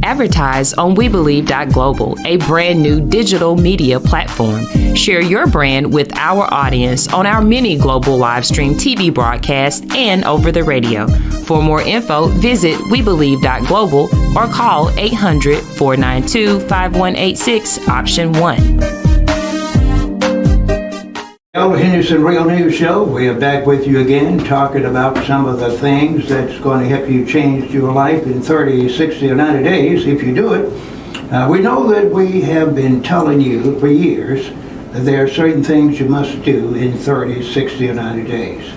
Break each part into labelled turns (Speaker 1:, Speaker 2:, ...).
Speaker 1: Advertise on WeBelieve.global, a brand new digital media platform. Share your brand with our audience on our many global live stream TV broadcasts and over the radio. For more info, visit WeBelieve.global or call 800-492-5186, option 1.
Speaker 2: Hello, Henderson Real News Show. We are back with you again, talking about some of the things that's going to help you change your life in 30, 60, or 90 days if you do it. We know that we have been telling you for years that there are certain things you must do in 30, 60, or 90 days.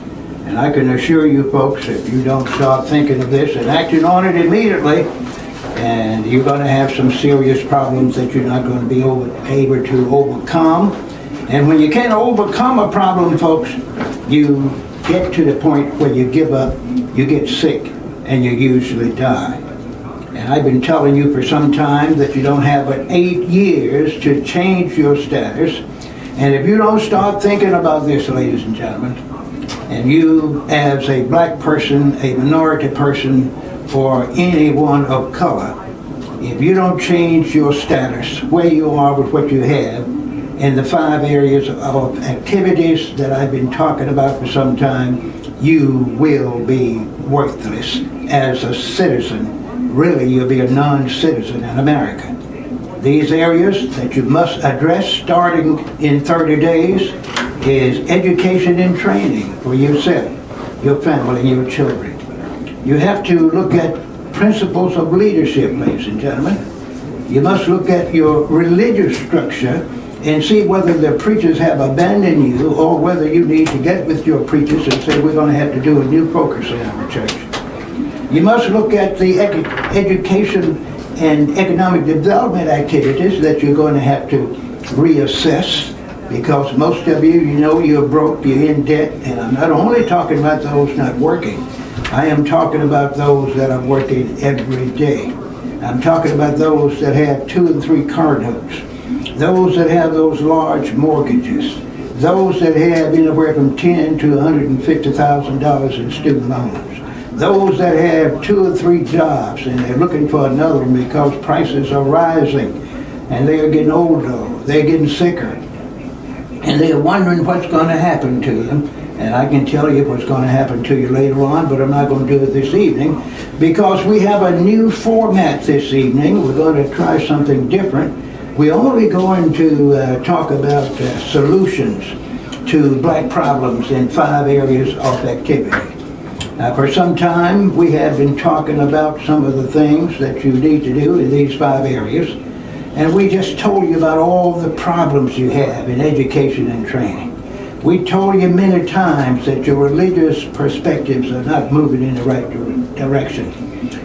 Speaker 2: And I can assure you folks, if you don't start thinking of this and acting on it immediately, and you're going to have some serious problems that you're not going to be able to overcome. And when you can't overcome a problem, folks, you get to the point where you give up, you get sick, and you usually die. And I've been telling you for some time that you don't have but 8 years to change your status. And if you don't start thinking about this, ladies and gentlemen, and you as a black person, a minority person, or anyone of color, if you don't change your status, where you are with what you have, in the 5 areas of activities that I've been talking about for some time, you will be worthless as a citizen. Really, you'll be a non-citizen in America. These areas that you must address starting in 30 days is education and training for yourself, your family, and your children. You have to look at principles of leadership, ladies and gentlemen. You must look at your religious structure and see whether the preachers have abandoned you or whether you need to get with your preachers and say, we're going to have to do a new focus in our church. You must look at the education and economic development activities that you're going to have to reassess, because most of you, you know you're broke, you're in debt, and I'm not only talking about those not working. I am talking about those that are working every day. I'm talking about those that have 2 and 3 car notes. Those that have those large mortgages, those that have anywhere from $10,000 to $150,000 in student loans, those that have 2 or 3 jobs and they're looking for another one because prices are rising and they are getting older, they're getting sicker, and they're wondering what's going to happen to them. And I can tell you what's going to happen to you later on, but I'm not going to do it this evening because we have a new format this evening. We're going to try something different. We're only going to talk about solutions to black problems in 5 areas of activity. For some time, we have been talking about some of the things that you need to do in these 5 areas, and we just told you about all the problems you have in education and training. We told you many times that your religious perspectives are not moving in the right direction.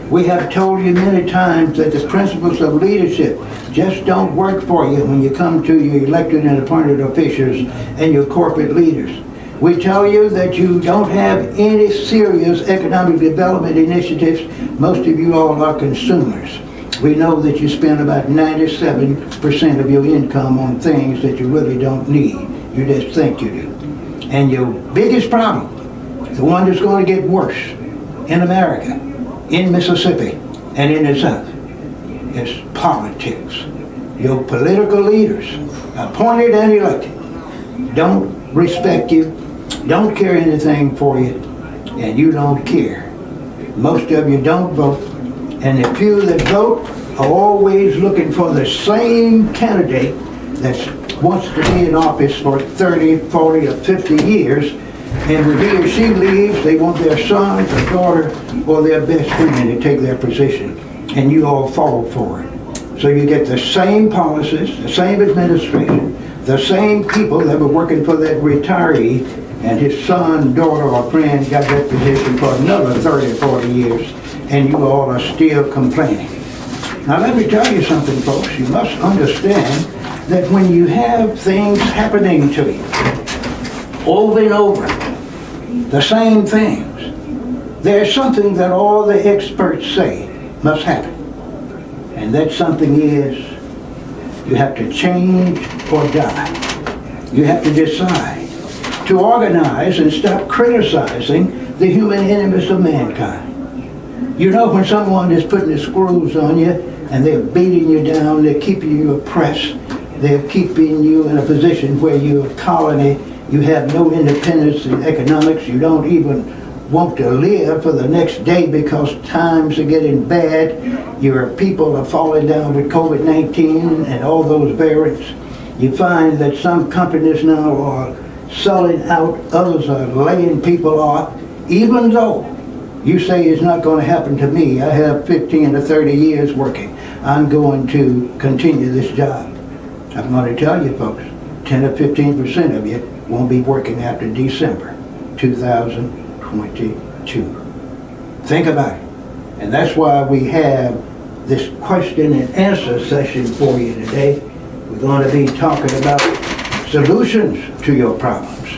Speaker 2: We have told you many times that the principles of leadership just don't work for you when you come to your elected and appointed officials and your corporate leaders. We tell you that you don't have any serious economic development initiatives. Most of you all are consumers. We know that you spend about 97% of your income on things that you really don't need. You just think you do. And your biggest problem, the one that's going to get worse in America, in Mississippi, and in the South, is politics. Your political leaders, appointed and elected, don't respect you, don't care anything for you, and you don't care. Most of you don't vote, and the few that vote are always looking for the same candidate that wants to be in office for 30, 40, or 50 years, and when he or she leaves, they want their son, their daughter, or their best friend to take their position, and you all fall for it. So you get the same policies, the same administration, the same people that were working for that retiree, and his son, daughter, or friend got that position for another 30 or 40 years, and you all are still complaining. Now let me tell you something, folks. You must understand that when you have things happening to you over and over, the same things, there's something that all the experts say must happen. And that something is, you have to change or die. You have to decide to organize and stop criticizing the human enemies of mankind. You know, when someone is putting the screws on you, and they're beating you down, they're keeping you oppressed, they're keeping you in a position where you're a colony, you have no independence in economics, you don't even want to live for the next day because times are getting bad, your people are falling down with COVID-19 and all those variants. You find that some companies now are selling out, others are laying people off, even though you say it's not going to happen to me. I have 15 to 30 years working. I'm going to continue this job. I'm going to tell you folks, 10 or 15% of you won't be working after December 2022. Think about it. And that's why we have this question and answer session for you today. We're going to be talking about solutions to your problems.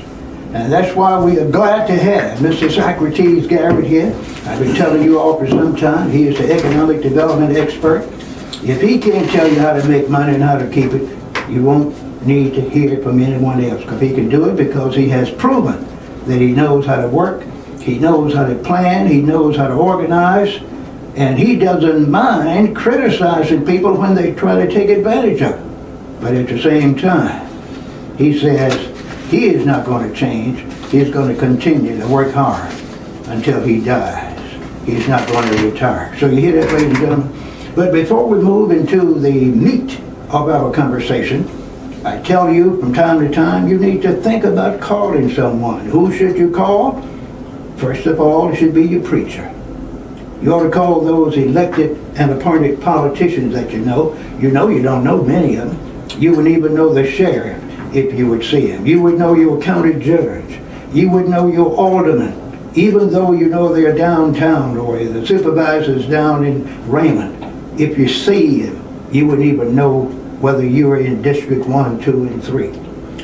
Speaker 2: And that's why we are glad to have Mr. Socrates Garrett here. I've been telling you all for some time, he is the economic development expert. If he can't tell you how to make money and how to keep it, you won't need to hear it from anyone else, because he can do it because he has proven that he knows how to work, he knows how to plan, he knows how to organize, and he doesn't mind criticizing people when they try to take advantage of it. But at the same time, he says he is not going to change. He's going to continue to work hard until he dies. He's not going to retire. So you hear that, ladies and gentlemen? But before we move into the meat of our conversation, I tell you from time to time, you need to think about calling someone. Who should you call? First of all, it should be your preacher. You ought to call those elected and appointed politicians that you know. You know you don't know many of them. You wouldn't even know the sheriff if you would see him. You would know your county judge. You would know your alderman, even though you know they're downtown or the supervisor's down in Raymond. If you see him, you wouldn't even know whether you are in District 1, 2, and 3.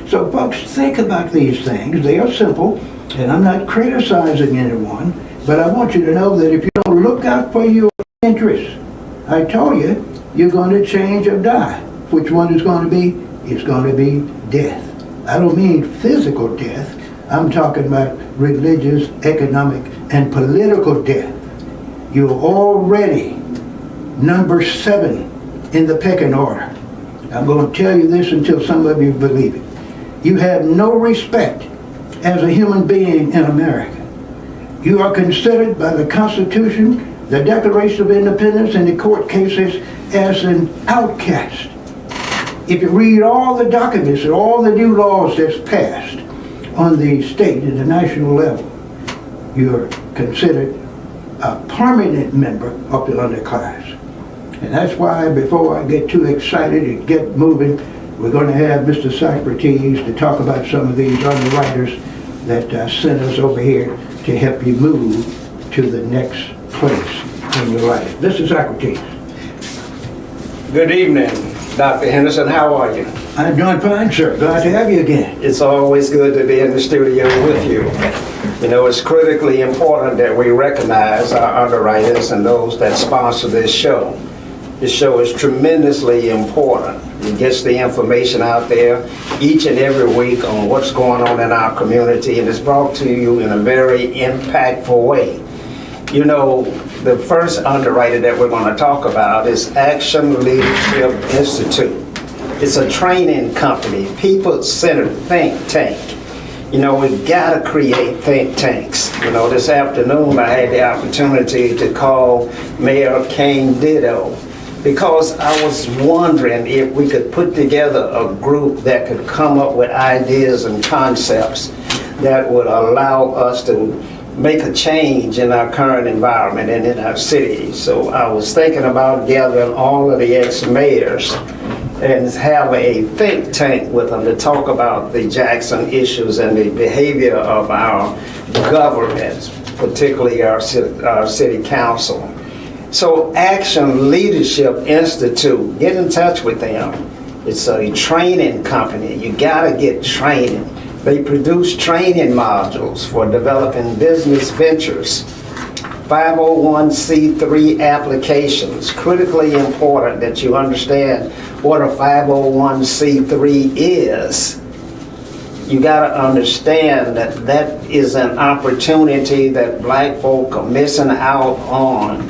Speaker 2: So folks, think about these things. They are simple, and I'm not criticizing anyone, but I want you to know that if you don't look out for your interests, I told you, you're going to change or die. Which one is going to be? It's going to be death. I don't mean physical death. I'm talking about religious, economic, and political death. You're already number 7 in the pecking order. I'm going to tell you this until some of you believe it. You have no respect as a human being in America. You are considered by the Constitution, the Declaration of Independence, and the court cases as an outcast. If you read all the documents and all the new laws that's passed on the state and the national level, you're considered a permanent member of the underclass. And that's why before I get too excited and get moving, we're going to have Mr. Socrates to talk about some of these underwriters that sent us over here to help you move to the next place in your life. Mr. Socrates.
Speaker 3: Good evening, Dr. Henderson. How are you?
Speaker 2: I'm doing fine, sir. Glad to have you again.
Speaker 3: It's always good to be in the studio with you. You know, it's critically important that we recognize our underwriters and those that sponsor this show. This show is tremendously important. It gets the information out there each and every week on what's going on in our community, and it's brought to you in a very impactful way. You know, the first underwriter that we're going to talk about is Action Leadership Institute. It's a training company, people-centered think tank. You know, we've got to create think tanks. You know, this afternoon I had the opportunity to call Mayor Kane Ditto, because I was wondering if we could put together a group that could come up with ideas and concepts that would allow us to make a change in our current environment and in our city. So I was thinking about gathering all of the ex-mayors and have a think tank with them to talk about the Jackson issues and the behavior of our government, particularly our city council. So Action Leadership Institute, get in touch with them. It's a training company. You gotta get training. They produce training modules for developing business ventures, 501c3 applications. Critically important that you understand what a 501c3 is. You gotta understand that that is an opportunity that black folk are missing out on.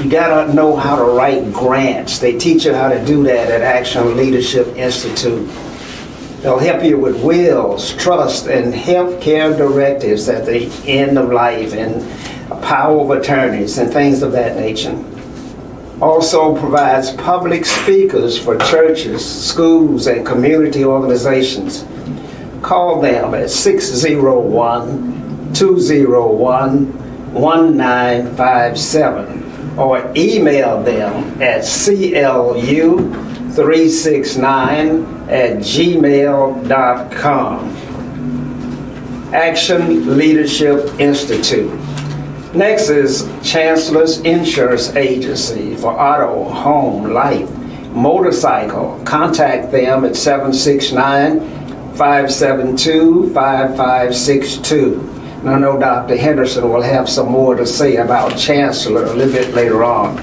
Speaker 3: You gotta know how to write grants. They teach you how to do that at Action Leadership Institute. They'll help you with wills, trust, and health care directives at the end of life, and power of attorneys and things of that nature. Also provides public speakers for churches, schools, and community organizations. Call them at 601-201-1957 or email them at clu369@gmail.com. Action Leadership Institute. Next is Chancellor's Insurance Agency for auto, home, life, motorcycle. Contact them at 769-572-5562. And I know Dr. Henderson will have some more to say about Chancellor a little bit later on.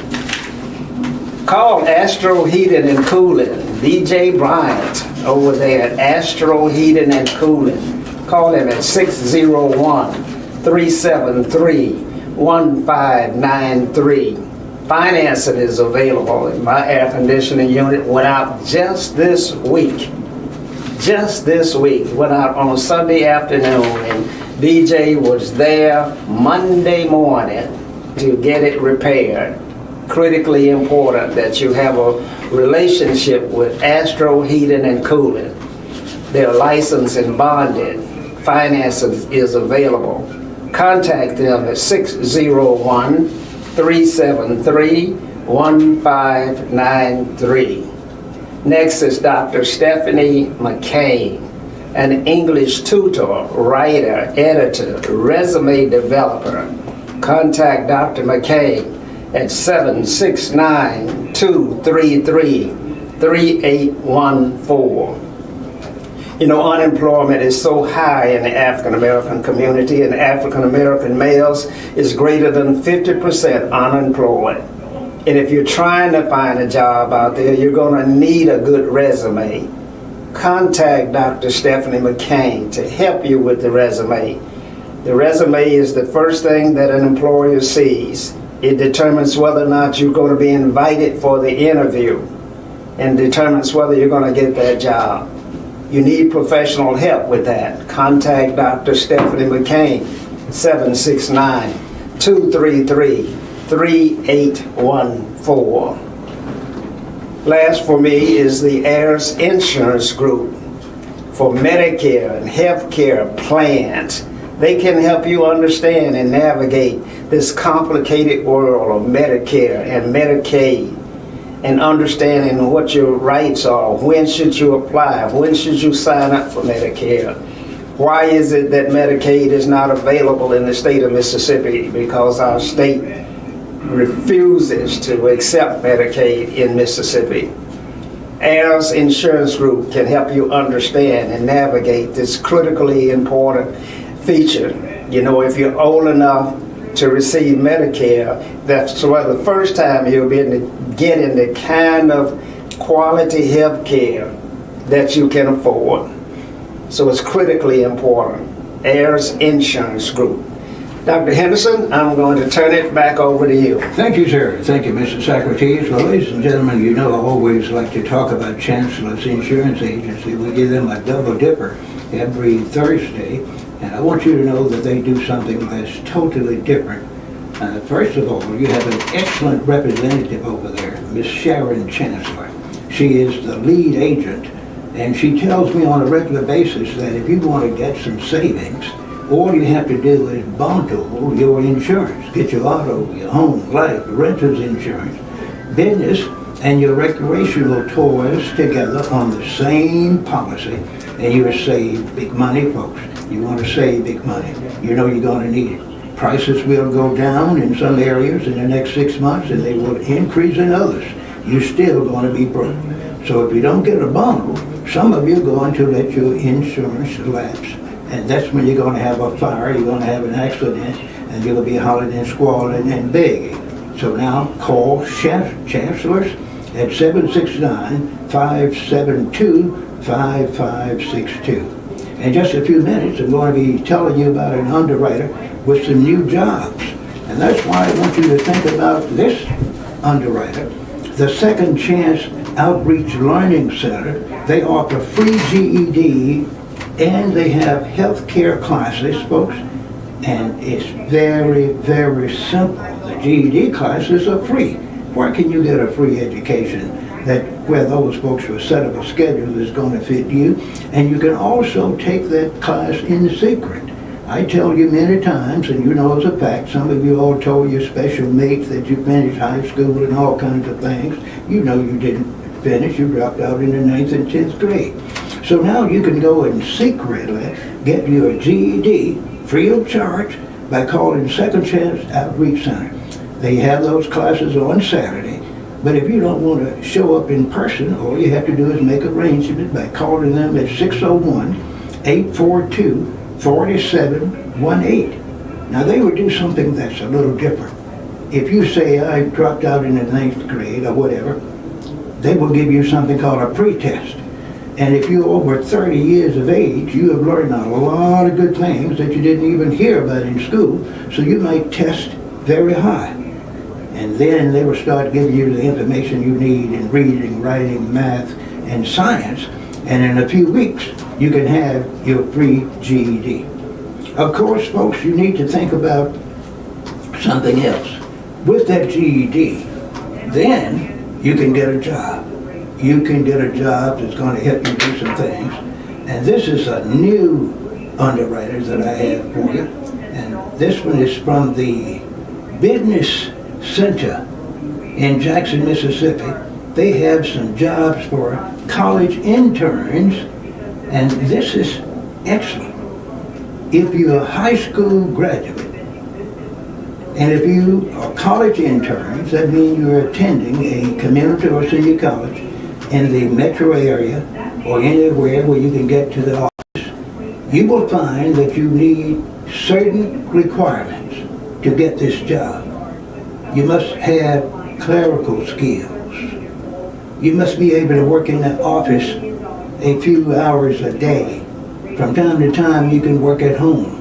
Speaker 3: Call Astro Heating and Cooling, DJ Bryant over there at Astro Heating and Cooling. Call him at 601-373-1593. Financing is available, and my air conditioning unit went out just this week. Just this week. Went out on Sunday afternoon, and DJ was there Monday morning to get it repaired. Critically important that you have a relationship with Astro Heating and Cooling. They're licensed and bonded. Financing is available. Contact them at 601-373-1593. Next is Dr. Stephanie McCain, an English tutor, writer, editor, resume developer. Contact Dr. McCain at 769-233-3814. You know, unemployment is so high in the African American community, and African American males is greater than 50% unemployed. And if you're trying to find a job out there, you're going to need a good resume. Contact Dr. Stephanie McCain to help you with the resume. The resume is the first thing that an employer sees. It determines whether or not you're going to be invited for the interview and determines whether you're going to get that job. You need professional help with that. Contact Dr. Stephanie McCain, 769-233-3814. Last for me is the Heirs Insurance Group for Medicare and health care plans. They can help you understand and navigate this complicated world of Medicare and Medicaid, and understanding what your rights are. When should you apply? When should you sign up for Medicare? Why is it that Medicaid is not available in the state of Mississippi? Because our state refuses to accept Medicaid in Mississippi. Heirs Insurance Group can help you understand and navigate this critically important feature. You know, if you're old enough to receive Medicare, that's the first time you'll be getting the kind of quality health care that you can afford. So it's critically important. Heirs Insurance Group. Dr. Henderson, I'm going to turn it back over to you.
Speaker 2: Thank you, sir. Thank you, Mr. Socrates. Well, ladies and gentlemen, you know I always like to talk about Chancellor's Insurance Agency. We give them a double dipper every Thursday, and I want you to know that they do something that's totally different. First of all, you have an excellent representative over there, Miss Sharon Chancellor. She is the lead agent, and she tells me on a regular basis that if you want to get some savings, all you have to do is bundle your insurance. Get your auto, your home, life, renter's insurance, business, and your recreational toys together on the same policy, and you will save big money, folks. You want to save big money. You know you're going to need it. Prices will go down in some areas in the next 6 months, and they will increase in others. You're still going to be broke. So if you don't get a bundle, some of you are going to let your insurance lapse. And that's when you're going to have a fire, you're going to have an accident, and you're going to be hollering and squalling and begging. So now call Chancellors at 769-572-5562. In just a few minutes, I'm going to be telling you about an underwriter with some new jobs. And that's why I want you to think about this underwriter, the Second Chance Outreach Learning Center. They offer free GED and they have healthcare classes, folks. And it's very, very simple. The GED classes are free. Where can you get a free education where those folks will set up a schedule that's going to fit you? And you can also take that class in secret. I tell you many times, and you know it's a fact, some of you all told your special mates that you finished high school and all kinds of things. You know you didn't finish, you dropped out in the 9th and 10th grade. So now you can go and secretly get your GED free of charge by calling Second Chance Outreach Center. They have those classes on Saturday, but if you don't want to show up in person, all you have to do is make arrangements by calling them at 601-842-4718. Now they would do something that's a little different. If you say, I dropped out in the 9th grade or whatever, they will give you something called a pretest. And if you're over 30 years of age, you have learned a lot of good things that you didn't even hear about in school, so you might test very high. And then they will start giving you the information you need in reading, writing, math, and science. And in a few weeks, you can have your free GED. Of course, folks, you need to think about something else. With that GED, then you can get a job. You can get a job that's going to help you do some things. And this is a new underwriter that I have for you. And this one is from the Business Center in Jackson, Mississippi. They have some jobs for college interns, and this is excellent. If you're a high school graduate, and if you are college interns, that means you're attending a community or senior college in the metro area or anywhere where you can get to the office, you will find that you need certain requirements to get this job. You must have clerical skills. You must be able to work in the office a few hours a day. From time to time, you can work at home.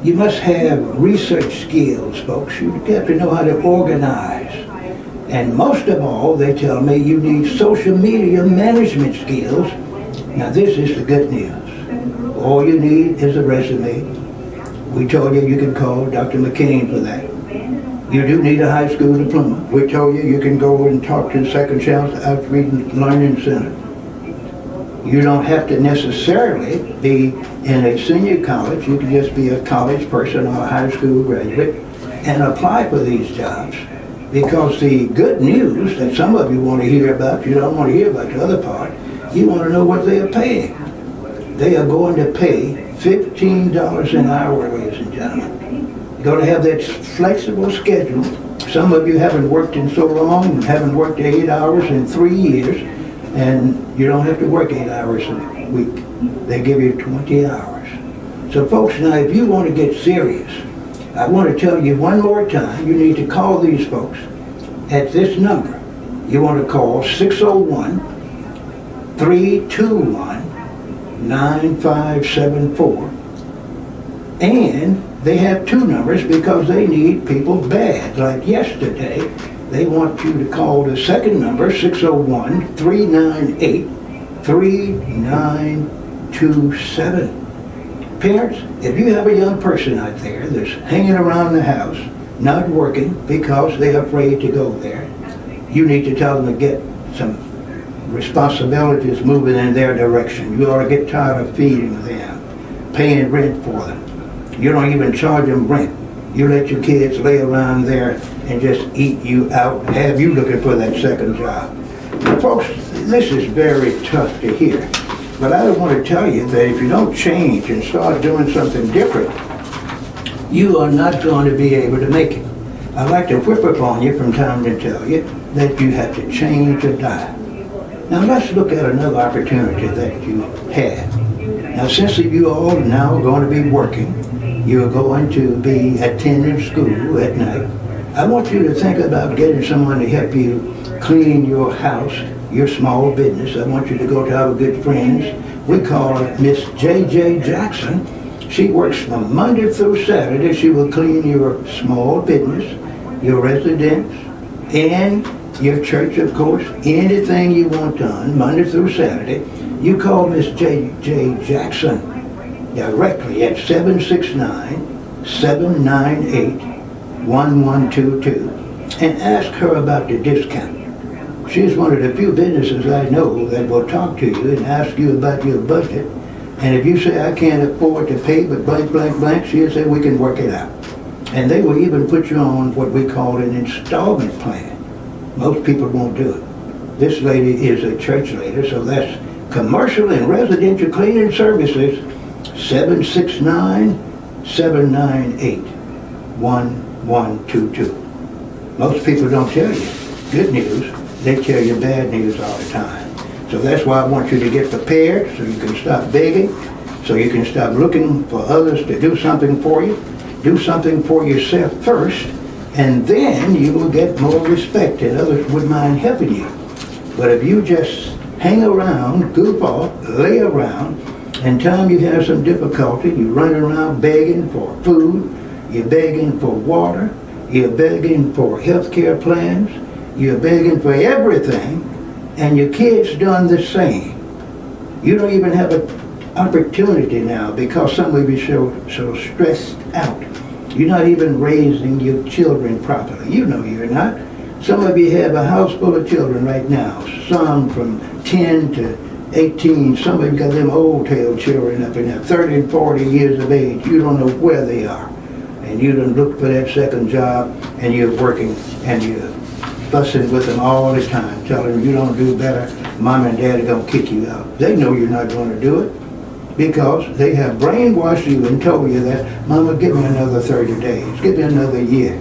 Speaker 2: You must have research skills, folks. You have to know how to organize. And most of all, they tell me you need social media management skills. Now this is the good news. All you need is a resume. We told you can call Dr. McCain for that. You do need a high school diploma. We told you can go and talk to the Second Chance Outreach Learning Center. You don't have to necessarily be in a senior college. You can just be a college person or a high school graduate and apply for these jobs. Because the good news that some of you want to hear about, you don't want to hear about the other part, you want to know what they are paying. They are going to pay $15 an hour, ladies and gentlemen. You're going to have that flexible schedule. Some of you haven't worked in so long and haven't worked 8 hours in 3 years, and you don't have to work 8 hours a week. They give you 20 hours. So folks, now if you want to get serious, I want to tell you one more time, you need to call these folks at this number. You want to call 601-321-9574. And they have two numbers because they need people bad. Like yesterday, they want you to call the second number, 601-398-3927. Parents, if you have a young person out there that's hanging around the house, not working because they're afraid to go there, you need to tell them to get some responsibilities moving in their direction. You ought to get tired of feeding them, paying rent for them. You don't even charge them rent. You let your kids lay around there and just eat you out, have you looking for that second job. Now, folks, this is very tough to hear. But I want to tell you that if you don't change and start doing something different, you are not going to be able to make it. I like to whip up on you from time to tell you that you have to change or die. Now let's look at another opportunity that you have. Now since you all are now going to be working, you're going to be attending school at night, I want you to think about getting someone to help you clean your house, your small business. I want you to go to our good friends. We call her Miss J.J. Jackson. She works from Monday through Saturday. She will clean your small business, your residence, and your church, of course. Anything you want done, Monday through Saturday. You call Miss J. Jackson directly at 769-798-1122 and ask her about the discount. She's one of the few businesses I know that will talk to you and ask you about your budget. And if you say, I can't afford to pay, but blank, blank, blank, she'll say, we can work it out. And they will even put you on what we call an installment plan. Most people won't do it. This lady is a church lady, so that's commercial and residential cleaning services, 769-798-1122. Most people don't tell you good news. They tell you bad news all the time. So that's why I want you to get prepared so you can stop begging, so you can stop looking for others to do something for you. Do something for yourself first, and then you will get more respect and others would mind helping you. But if you just hang around, goof off, lay around, and time you have some difficulty, you run around begging for food, you're begging for water, you're begging for health care plans, you're begging for everything, and your kids done the same. You don't even have an opportunity now because some of you so stressed out. You're not even raising your children properly. You know you're not. Some of you have a house full of children right now, some from 10 to 18. Some of you got them old-tailed children up in there, 30 and 40 years of age. You don't know where they are. And you done look for that second job, and you're working, and you're fussing with them all the time, telling them you don't do better, mom and dad are going to kick you out. They know you're not going to do it because they have brainwashed you and told you that, Mama, give me another 30 days, give me another year.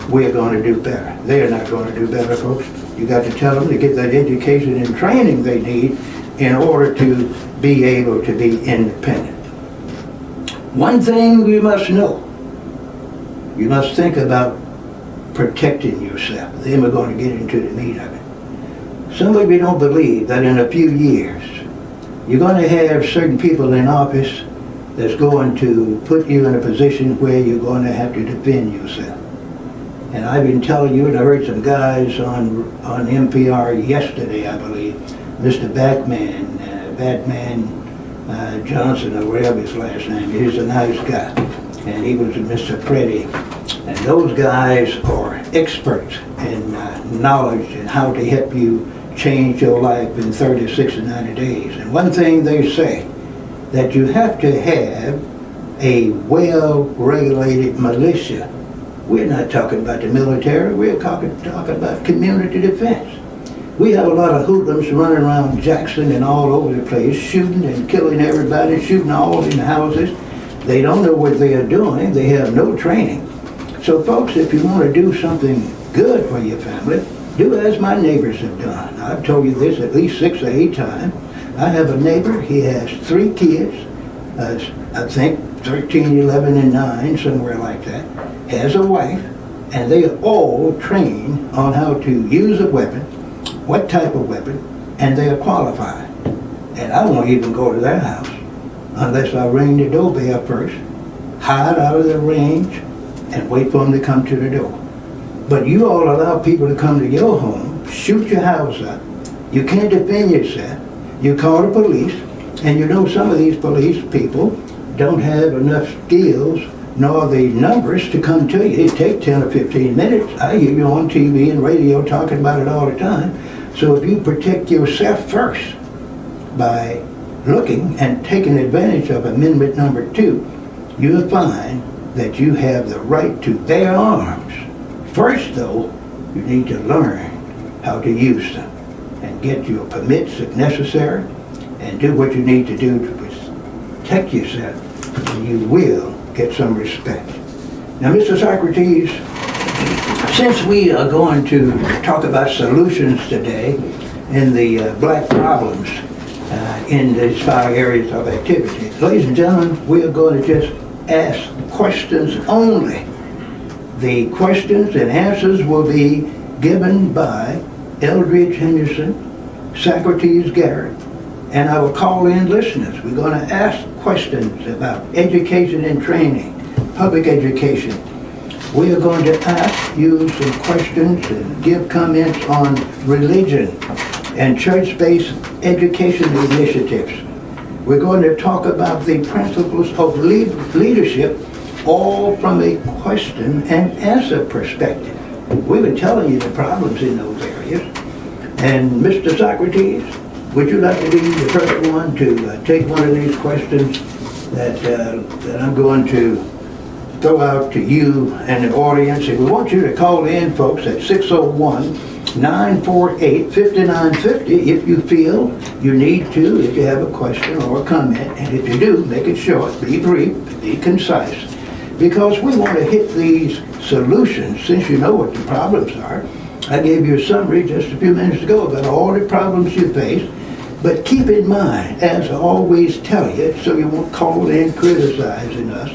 Speaker 2: We're going to do better. They're not going to do better, folks. You got to tell them to get that education and training they need in order to be able to be independent. One thing you must know, you must think about protecting yourself. Then we're going to get into the meat of it. Some of you don't believe that in a few years you're going to have certain people in office that's going to put you in a position where you're going to have to defend yourself. And I've been telling you, and I heard some guys on NPR yesterday, I believe, Mr. Batman Johnson, or whatever his last name, he's a nice guy. And he was Mr. Pretest. And those guys are experts in knowledge and how to help you change your life in 30, 60, 90 days. And one thing they say, that you have to have a well-regulated militia. We're not talking about the military, we're talking about community defense. We have a lot of hoodlums running around Jackson and all over the place, shooting and killing everybody, shooting all in the houses. They don't know what they are doing, they have no training. So folks, if you want to do something good for your family, do as my neighbors have done. I've told you this at least 6 or 8 times. I have a neighbor, he has 3 kids, I think 13, 11, and 9, somewhere like that, has a wife, and they are all trained on how to use a weapon, what type of weapon, and they are qualified. And I won't even go to their house unless I ring the doorbell first, hide out of the range, and wait for them to come to the door. But you all allow people to come to your home, shoot your house up, you can't defend yourself, you call the police, and you know some of these police people don't have enough skills nor the numbers to come to you. It takes 10 or 15 minutes. I hear you on TV and radio talking about it all the time. So if you protect yourself first by looking and taking advantage of Amendment number 2, you'll find that you have the right to bear arms. First, though, you need to learn how to use them and get your permits if necessary and do what you need to do to protect yourself, and you will get some respect. Now, Mr. Socrates, since we are going to talk about solutions today in the black problems in these 5 areas of activity, ladies and gentlemen, we are going to just ask questions only. The questions and answers will be given by Eldridge Henderson, Socrates Garrett, and our call-in listeners. We're going to ask questions about education and training, public education. We are going to ask you some questions and give comments on religion and church-based education initiatives. We're going to talk about the principles of leadership, all from a question and answer perspective. We've been telling you the problems in those areas. And Mr. Socrates, would you like to be the first one to take one of these questions that I'm going to throw out to you and the audience? And we want you to call in, folks, at 601-948-5950 if you feel you need to, if you have a question or a comment. And if you do, make it short, be brief, be concise. Because we want to hit these solutions, since you know what the problems are. I gave you a summary just a few minutes ago about all the problems you face. But keep in mind, as I always tell you, so you won't call in criticizing us,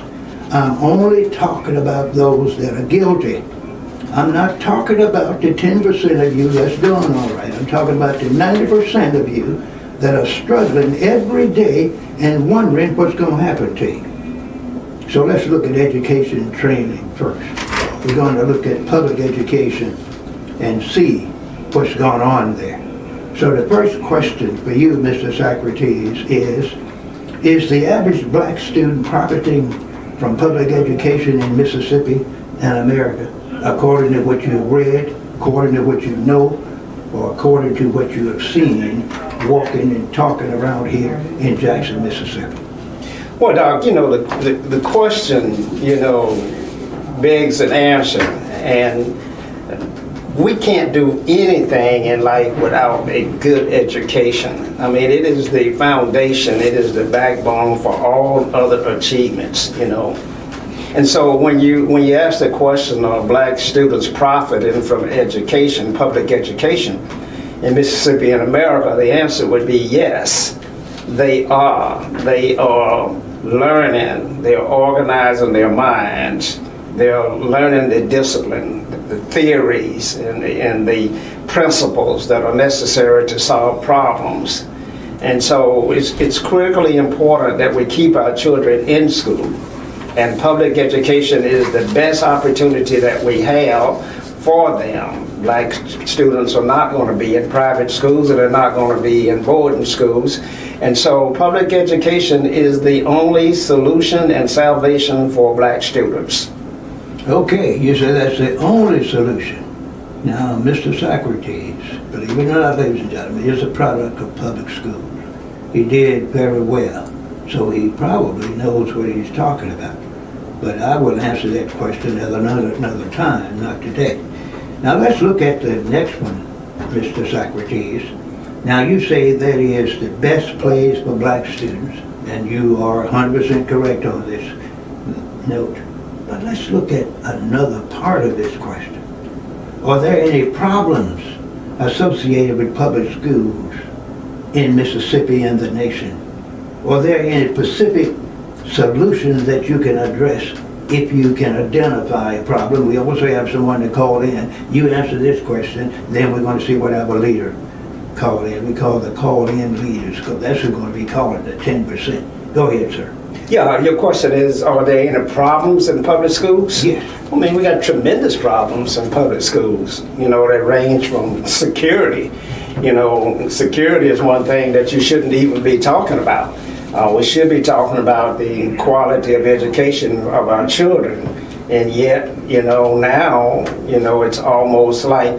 Speaker 2: I'm only talking about those that are guilty. I'm not talking about the 10% of you that's doing all right. I'm talking about the 90% of you that are struggling every day and wondering what's going to happen to you. So let's look at education and training first. We're going to look at public education and see what's going on there. So the first question for you, Mr. Socrates, is the average black student profiting from public education in Mississippi and America, according to what you've read, according to what you know, or according to what you have seen walking and talking around here in Jackson, Mississippi?
Speaker 3: Well, Doc, the question, begs an answer, and we can't do anything in life without a good education. I mean, it is the foundation, it is the backbone for all other achievements, And so when you ask the question of black students profiting from education, public education in Mississippi and America, the answer would be yes. They are learning, they're organizing their minds, they're learning the discipline, the theories, and the principles that are necessary to solve problems. And so it's critically important that we keep our children in school. And public education is the best opportunity that we have for them. Black students are not going to be in private schools, and they're not going to be in boarding schools. And so public education is the only solution and salvation for black students.
Speaker 2: Okay, you say that's the only solution. Now, Mr. Socrates, believe it or not, ladies and gentlemen, is a product of public schools. He did very well, so he probably knows what he's talking about. But I will answer that question at another time, not today. Now let's look at the next one, Mr. Socrates. Now you say that is the best place for black students, and you are 100% correct on this note. But let's look at another part of this question. Are there any problems associated with public schools in Mississippi and the nation? Are there any specific solutions that you can address if you can identify a problem? We also have someone to call in. You answer this question, then we're going to see what our leader called in. We call the call-in leaders, because that's who's going to be calling the 10%. Go ahead, sir.
Speaker 3: Yeah, your question is, are there any problems in public schools?
Speaker 2: Yes.
Speaker 3: I mean, we got tremendous problems in public schools, that range from security. Security is one thing that you shouldn't even be talking about. We should be talking about the quality of education of our children. And yet, now, it's almost like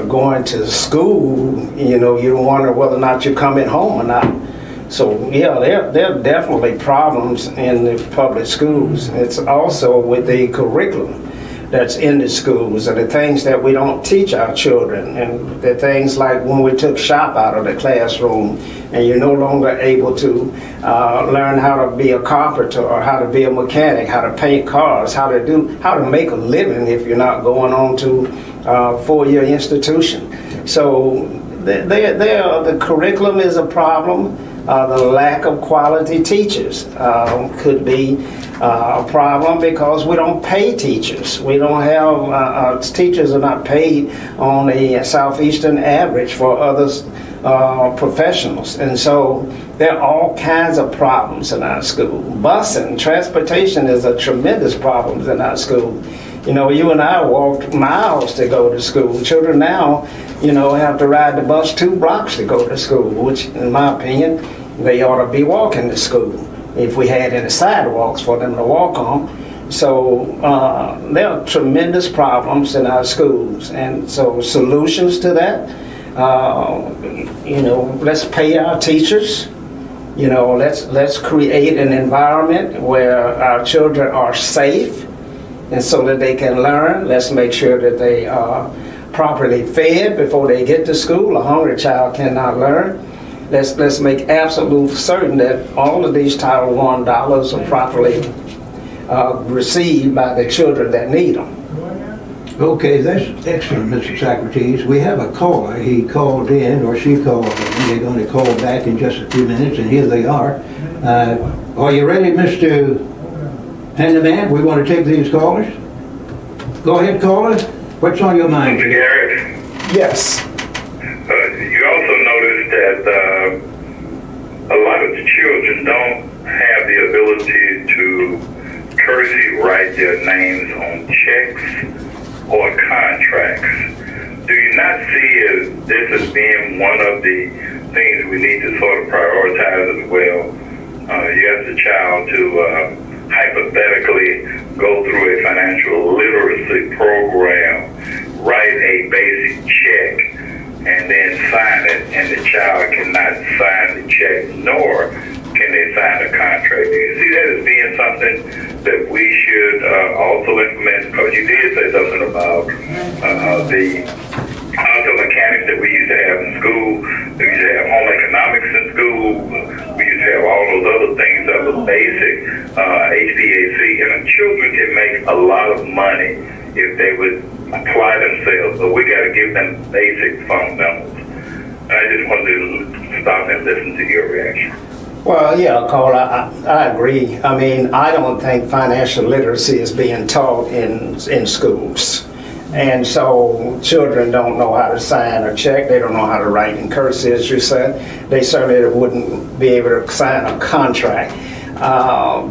Speaker 3: going to school, you wonder whether or not you're coming home or not. So, yeah, there are definitely problems in the public schools. It's also with the curriculum that's in the schools and the things that we don't teach our children, and the things like when we took shop out of the classroom and you're no longer able to learn how to be a carpenter or how to be a mechanic, how to paint cars, how to make a living if you're not going on to a four-year institution. So the curriculum is a problem. The lack of quality teachers could be a problem because we don't pay teachers. We don't have, teachers are not paid on a southeastern average for other professionals. And so there are all kinds of problems in our school. Busing, transportation is a tremendous problem in our school. You know, you and I walked miles to go to school. Children now, you know, have to ride the bus 2 blocks to go to school, which, in my opinion, they ought to be walking to school if we had any sidewalks for them to walk on. So there are tremendous problems in our schools, and so solutions to that, you know, let's pay our teachers. You know, let's create an environment where our children are safe, and so that they can learn. Let's make sure that they are properly fed before they get to school. A hungry child cannot learn. Let's make absolute certain that all of these Title I dollars are properly received by the children that need them.
Speaker 2: Okay, that's excellent, Mr. Socrates. We have a caller. He called in, or she called in. They're going to call back in just a few minutes, and here they are. Are you ready, Mr. Handyman? We want to take these callers. Go ahead, caller. What's on your mind?
Speaker 4: Mr. Garrett?
Speaker 3: Yes.
Speaker 4: You also noticed that a lot of the children don't have the ability to courtesy write their names on checks or contracts. Do you not see this as being one of the things we need to sort of prioritize as well? You ask the child to hypothetically go through a financial literacy program, write a basic check, and then sign it, and the child cannot sign the check, nor can they sign a contract. Do you see that as being something that we should also implement? Because you did say something about the auto mechanics that we used to have in school. We used to have home economics in school. We used to have all those other things that were basic, HVAC, and the children can make a lot of money if they would apply themselves, but we got to give them basic fundamentals. I just wanted to stop and listen to your reaction.
Speaker 3: Well, yeah, Carl, I agree. I mean, I don't think financial literacy is being taught in schools. And so children don't know how to sign a check. They don't know how to write in cursive, as you said. They certainly wouldn't be able to sign a contract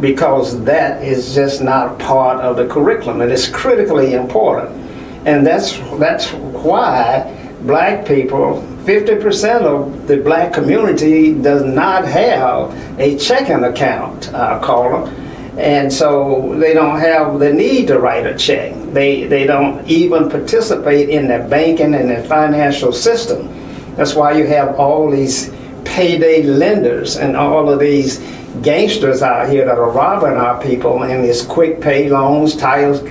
Speaker 3: because that is just not part of the curriculum. And it's critically important. And that's why black people, 50% of the black community does not have a checking account, Carla. And so they don't have the need to write a check. They don't even participate in the banking and the financial system. That's why you have all these payday lenders and all of these gangsters out here that are robbing our people in these quick pay loans, titles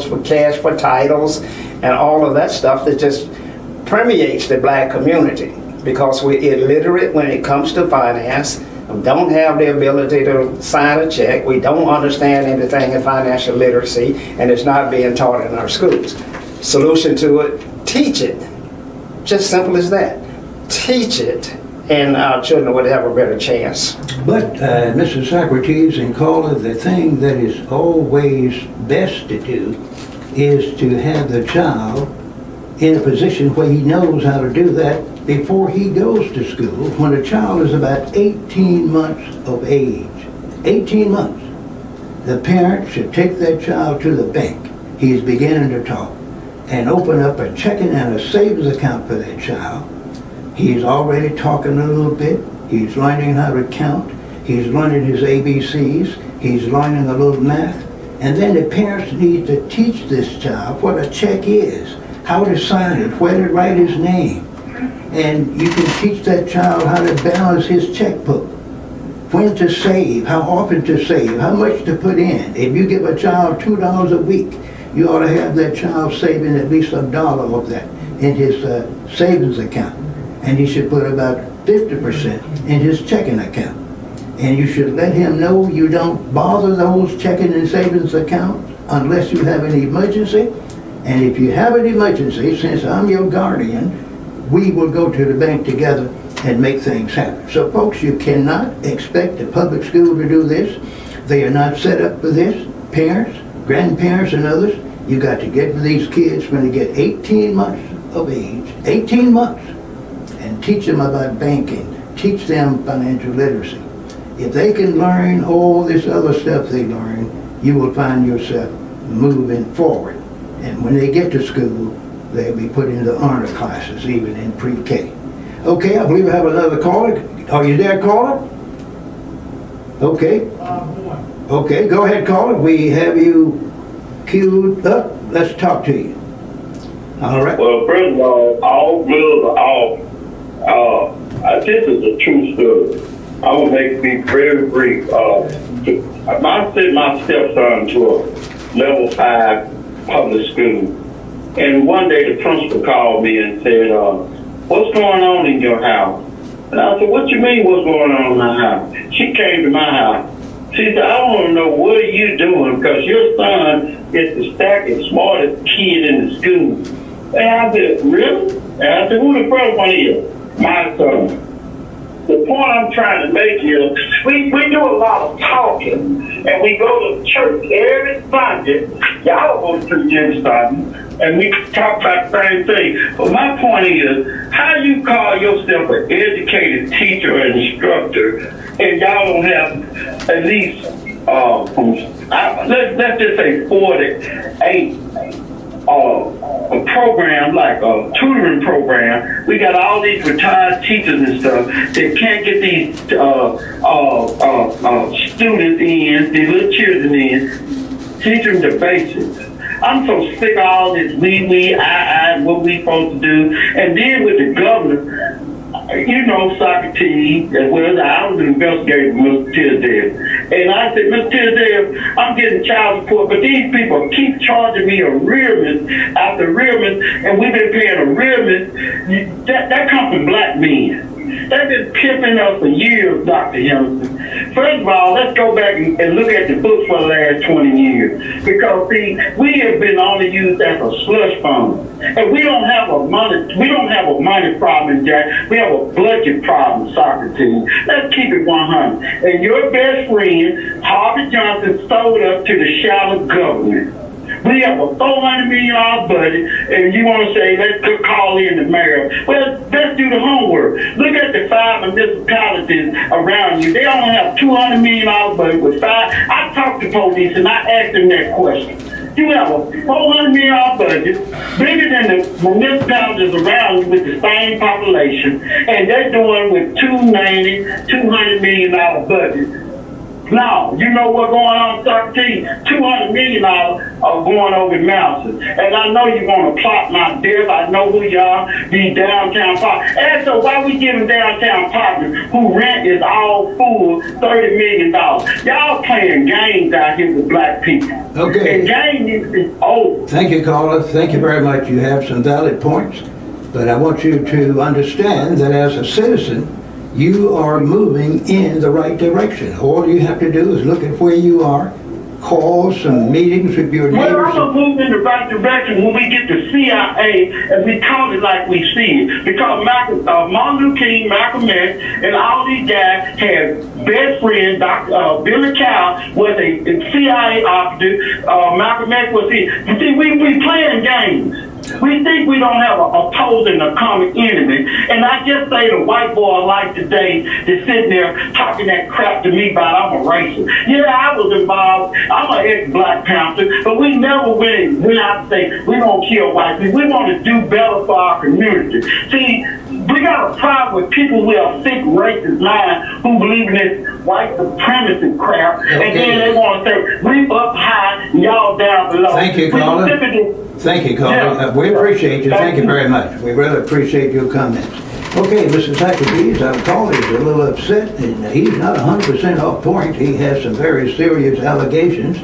Speaker 3: for cash for titles, and all of that stuff that just permeates the black community because we're illiterate when it comes to finance. Don't have the ability to sign a check. We don't understand anything in financial literacy, and it's not being taught in our schools. Solution to it, teach it. Just simple as that. Teach it, and our children would have a better chance.
Speaker 2: But, Mrs. Socrates and Caller, the thing that is always best to do is to have the child in a position where he knows how to do that before he goes to school, when a child is about 18 months of age. 18 months. The parent should take that child to the bank. He's beginning to talk. And open up a checking and a savings account for that child. He's already talking a little bit. He's learning how to count. He's learning his ABCs. He's learning a little math. And then the parents need to teach this child what a check is, how to sign it, where to write his name. And you can teach that child how to balance his checkbook, when to save, how often to save, how much to put in. If you give a child $2 a week, you ought to have that child saving at least $1 of that in his savings account. And he should put about 50% in his checking account. And you should let him know you don't bother those checking and savings accounts unless you have an emergency. And if you have an emergency, since I'm your guardian, we will go to the bank together and make things happen. So folks, you cannot expect a public school to do this. They are not set up for this. Parents, grandparents, and others, you got to get with these kids when they get 18 months of age. 18 months. And and teach them about banking, teach them financial literacy. If they can learn all this other stuff they learn, you will find yourself moving forward. And when they get to school, they'll be put into honor classes, even in pre-K. Okay, I believe I have another caller. Are you there, caller? Okay. Okay, go ahead, caller. We have you queued up. Let's talk to you. All right.
Speaker 5: Well, first of all bills are off. This is a true story. I will make it be very brief. I sent my stepson to a level 5 public school, and one day the principal called me and said, what's going on in your house? And I said, what you mean what's going on in my house? She came to my house. She said, I want to know what are you doing, because your son is the second smartest kid in the school. And I said, really? And I said, who the first one is? My son. The point I'm trying to make is we do a lot of talking, and we go to church every Sunday. Y'all go to church every Sunday, and we talk about the same thing. But my point is, how you call yourself an educated teacher and instructor, and y'all don't have at least, let's just say 48 a program, like a tutoring program. We got all these retired teachers and stuff that can't get these students in, these little children in, teach them the basics. I'm so sick of all this what we supposed to do. And then with the governor, you know, Socrates, as well as I was an investigator with Mr. Tisdale. And I said, Mr. Tisdale, I'm getting child support, but these people keep charging me arrearment after arrearment, and we've been paying arrearment. That comes from black men. They've been pimping us for years, Dr. Henderson. First of all, let's go back and look at the books for the last 20 years. Because, see, we have been only used as a slush fund. And we don't have a money problem, Jack. We have a budget problem, Socrates. Let's keep it 100. And your best friend, Harvey Johnson, sold us to the shadow government. We have a $400 million budget, and you want to say, let's call in the mayor. Well, let's do the homework. Look at the 5 municipalities around you. They only have $200 million budget with 5. I talked to police, and I asked them that question. You have a $400 million budget, bigger than the municipalities around you with the same population, and they're doing with $200 million budget. Now, you know what's going on, Socrates? $200 million are going over mountains. And I know you want to plot my death. I know who you are, these downtown partners. And so why we giving downtown partners who rent is all full $30 million? Y'all playing games out here with black people.
Speaker 2: Okay.
Speaker 5: And games need to be over.
Speaker 2: Thank you, caller. Thank you very much. You have some valid points. But I want you to understand that as a citizen, you are moving in the right direction. All you have to do is look at where you are, call some meetings with your neighbors.
Speaker 5: Well, I'm going to move in the right direction when we get the CIA and we call it like we see it. Because Martin Luther King, Malcolm X, and all these guys had best friend, Dr. Billy Cow was a CIA officer. Malcolm X was here. You see, we playing games. We think we don't have an opposing or common enemy. And I just say the white boy like today that's sitting there talking that crap to me about I'm a racist. Yeah, I was involved. I'm an ex-Black Panther, but we never went out and say we don't kill white people. We want to do better for our community. See, we got a problem with people with a sick racist mind who believe in this white supremacy crap, and then they want to say we up high and y'all down below.
Speaker 2: Thank you, caller. Thank you, caller.
Speaker 5: Yeah.
Speaker 2: We appreciate you. Thank you very much. We really appreciate your comments. Okay, Mr. Socrates, our caller is a little upset, and he's not 100% off point. He has some very serious allegations,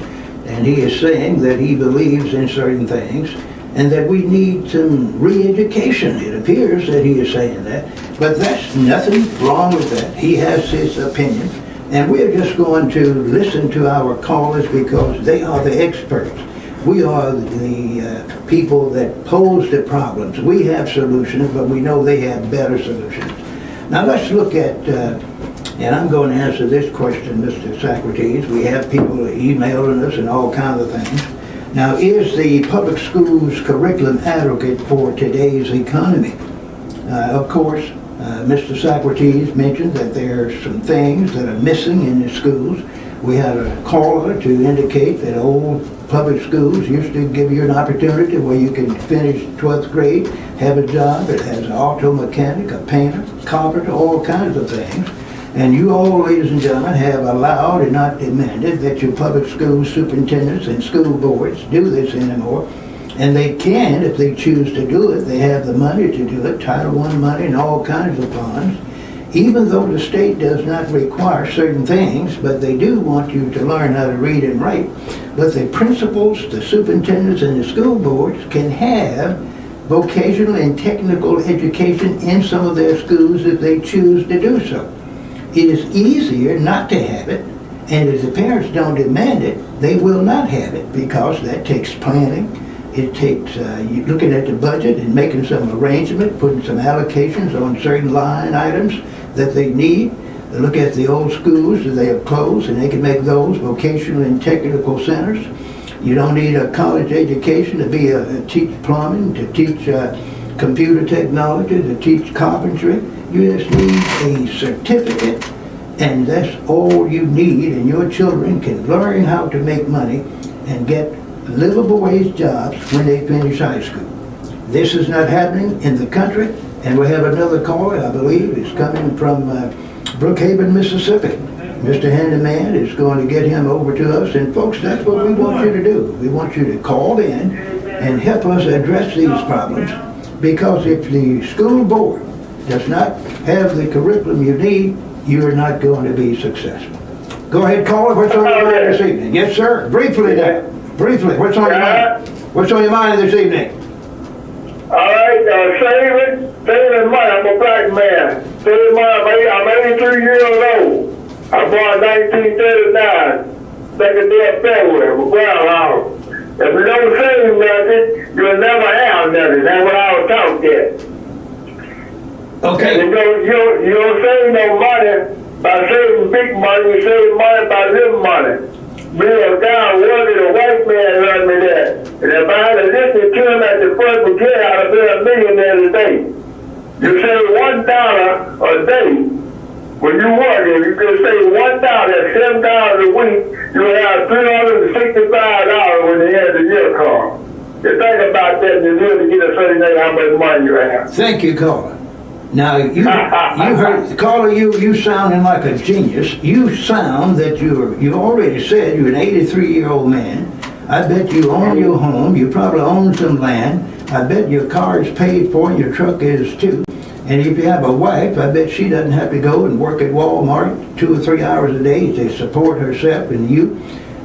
Speaker 2: and he is saying that he believes in certain things, and that we need some re-education. It appears that he is saying that, but that's nothing wrong with that. He has his opinion, and we're just going to listen to our callers because they are the experts. We are the people that pose the problems. We have solutions, but we know they have better solutions. Now let's look at, and I'm going to answer this question, Mr. Socrates. We have people emailing us and all kinds of things. Now, is the public schools curriculum adequate for today's economy? Of course, Mr. Socrates mentioned that there are some things that are missing in the schools. We had a caller to indicate that old public schools used to give you an opportunity where you can finish 12th grade, have a job that has an auto mechanic, a painter, carpenter, all kinds of things. And you all, ladies and gentlemen, have allowed and not demanded that your public school superintendents and school boards do this anymore. And they can, if they choose to do it. They have the money to do it, Title I money and all kinds of funds. Even though the state does not require certain things, but they do want you to learn how to read and write. But the principals, the superintendents, and the school boards can have vocational and technical education in some of their schools if they choose to do so. It is easier not to have it, and if the parents don't demand it, they will not have it, because that takes planning. It takes you looking at the budget and making some arrangement, putting some allocations on certain line items that they need. They look at the old schools that they have closed, and they can make those vocational and technical centers. You don't need a college education to teach plumbing, to teach computer technology, to teach carpentry. You just need a certificate, and that's all you need, and your children can learn how to make money and get livable wage jobs when they finish high school. This is not happening in the country, and we have another caller, I believe, is coming from Brookhaven, Mississippi. Mr. Handyman is going to get him over to us, and folks, that's what we want you to do. We want you to call in and help us address these problems, because if the school board does not have the curriculum you need, you're not going to be successful. Go ahead, caller. What's on your mind this evening? Yes, sir. Briefly now. Briefly, what's on your mind? What's on your mind this evening?
Speaker 6: All right, saving money. I'm a black man. Saving money. I'm 83 years old. I was born in 1939, second day of February, with groundhog. If you don't save nothing, you'll never have nothing. That's what I was taught there.
Speaker 2: Okay.
Speaker 6: And you don't save no money by saving big money. You save money by little money. Me, a guy wanted a white man run me that. And if I had listened to him at the first beginning, I'd have been a millionaire today. You save $1 a day. When you work, if you can save $1, that's $7 a week, you'll have $365 when the end of the year comes. You think about that, and you really get a certain idea how much money you have.
Speaker 2: Thank you, caller. Now, you heard, caller, you sounding like a genius. You sound that you already said you're an 83-year-old man. I bet you own your home. You probably own some land. I bet your car is paid for and your truck is too. And if you have a wife, I bet she doesn't have to go and work at Walmart 2 or 3 hours a day to support herself and you.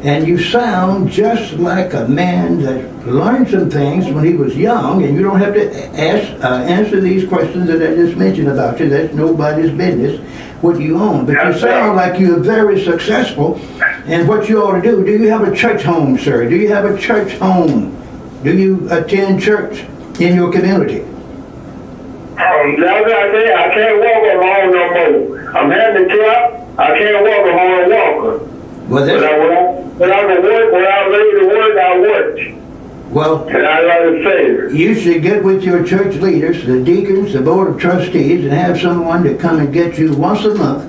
Speaker 2: And you sound just like a man that learned some things when he was young, and you don't have to answer these questions that I just mentioned about you. That's nobody's business what you own. But you sound like you're very successful, and what you ought to do you have a church home, sir? Do you have a church home? Do you attend church in your community?
Speaker 6: I can't walk alone no more. I'm handicapped. I can't walk alone a walker.
Speaker 2: Well,
Speaker 6: when I work, when I'm ready to work, I work.
Speaker 2: Well,
Speaker 6: and I learn to save.
Speaker 2: You should get with your church leaders, the deacons, the board of trustees, and have someone to come and get you once a month.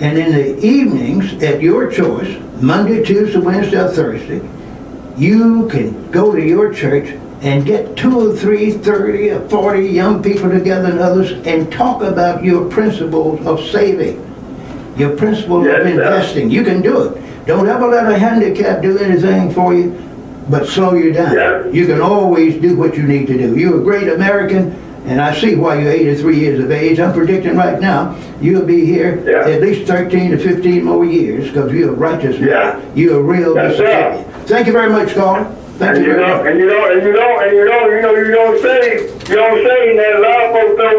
Speaker 2: And in the evenings, at your choice, Monday, Tuesday, Wednesday, or Thursday, you can go to your church and get 2 or 3, 30 or 40 young people together and others and talk about your principles of saving, your principles of investing. You can do it. Don't ever let a handicap do anything for you but slow you down.
Speaker 6: Yeah.
Speaker 2: You can always do what you need to do. You're a great American, and I see why you're 83 years of age. I'm predicting right now you'll be here at least 13 to 15 more years, because you're a righteous man. You're a real Mississippian. Thank you very much, caller. Thank you very much.
Speaker 6: And you don't say that a lot of folks throw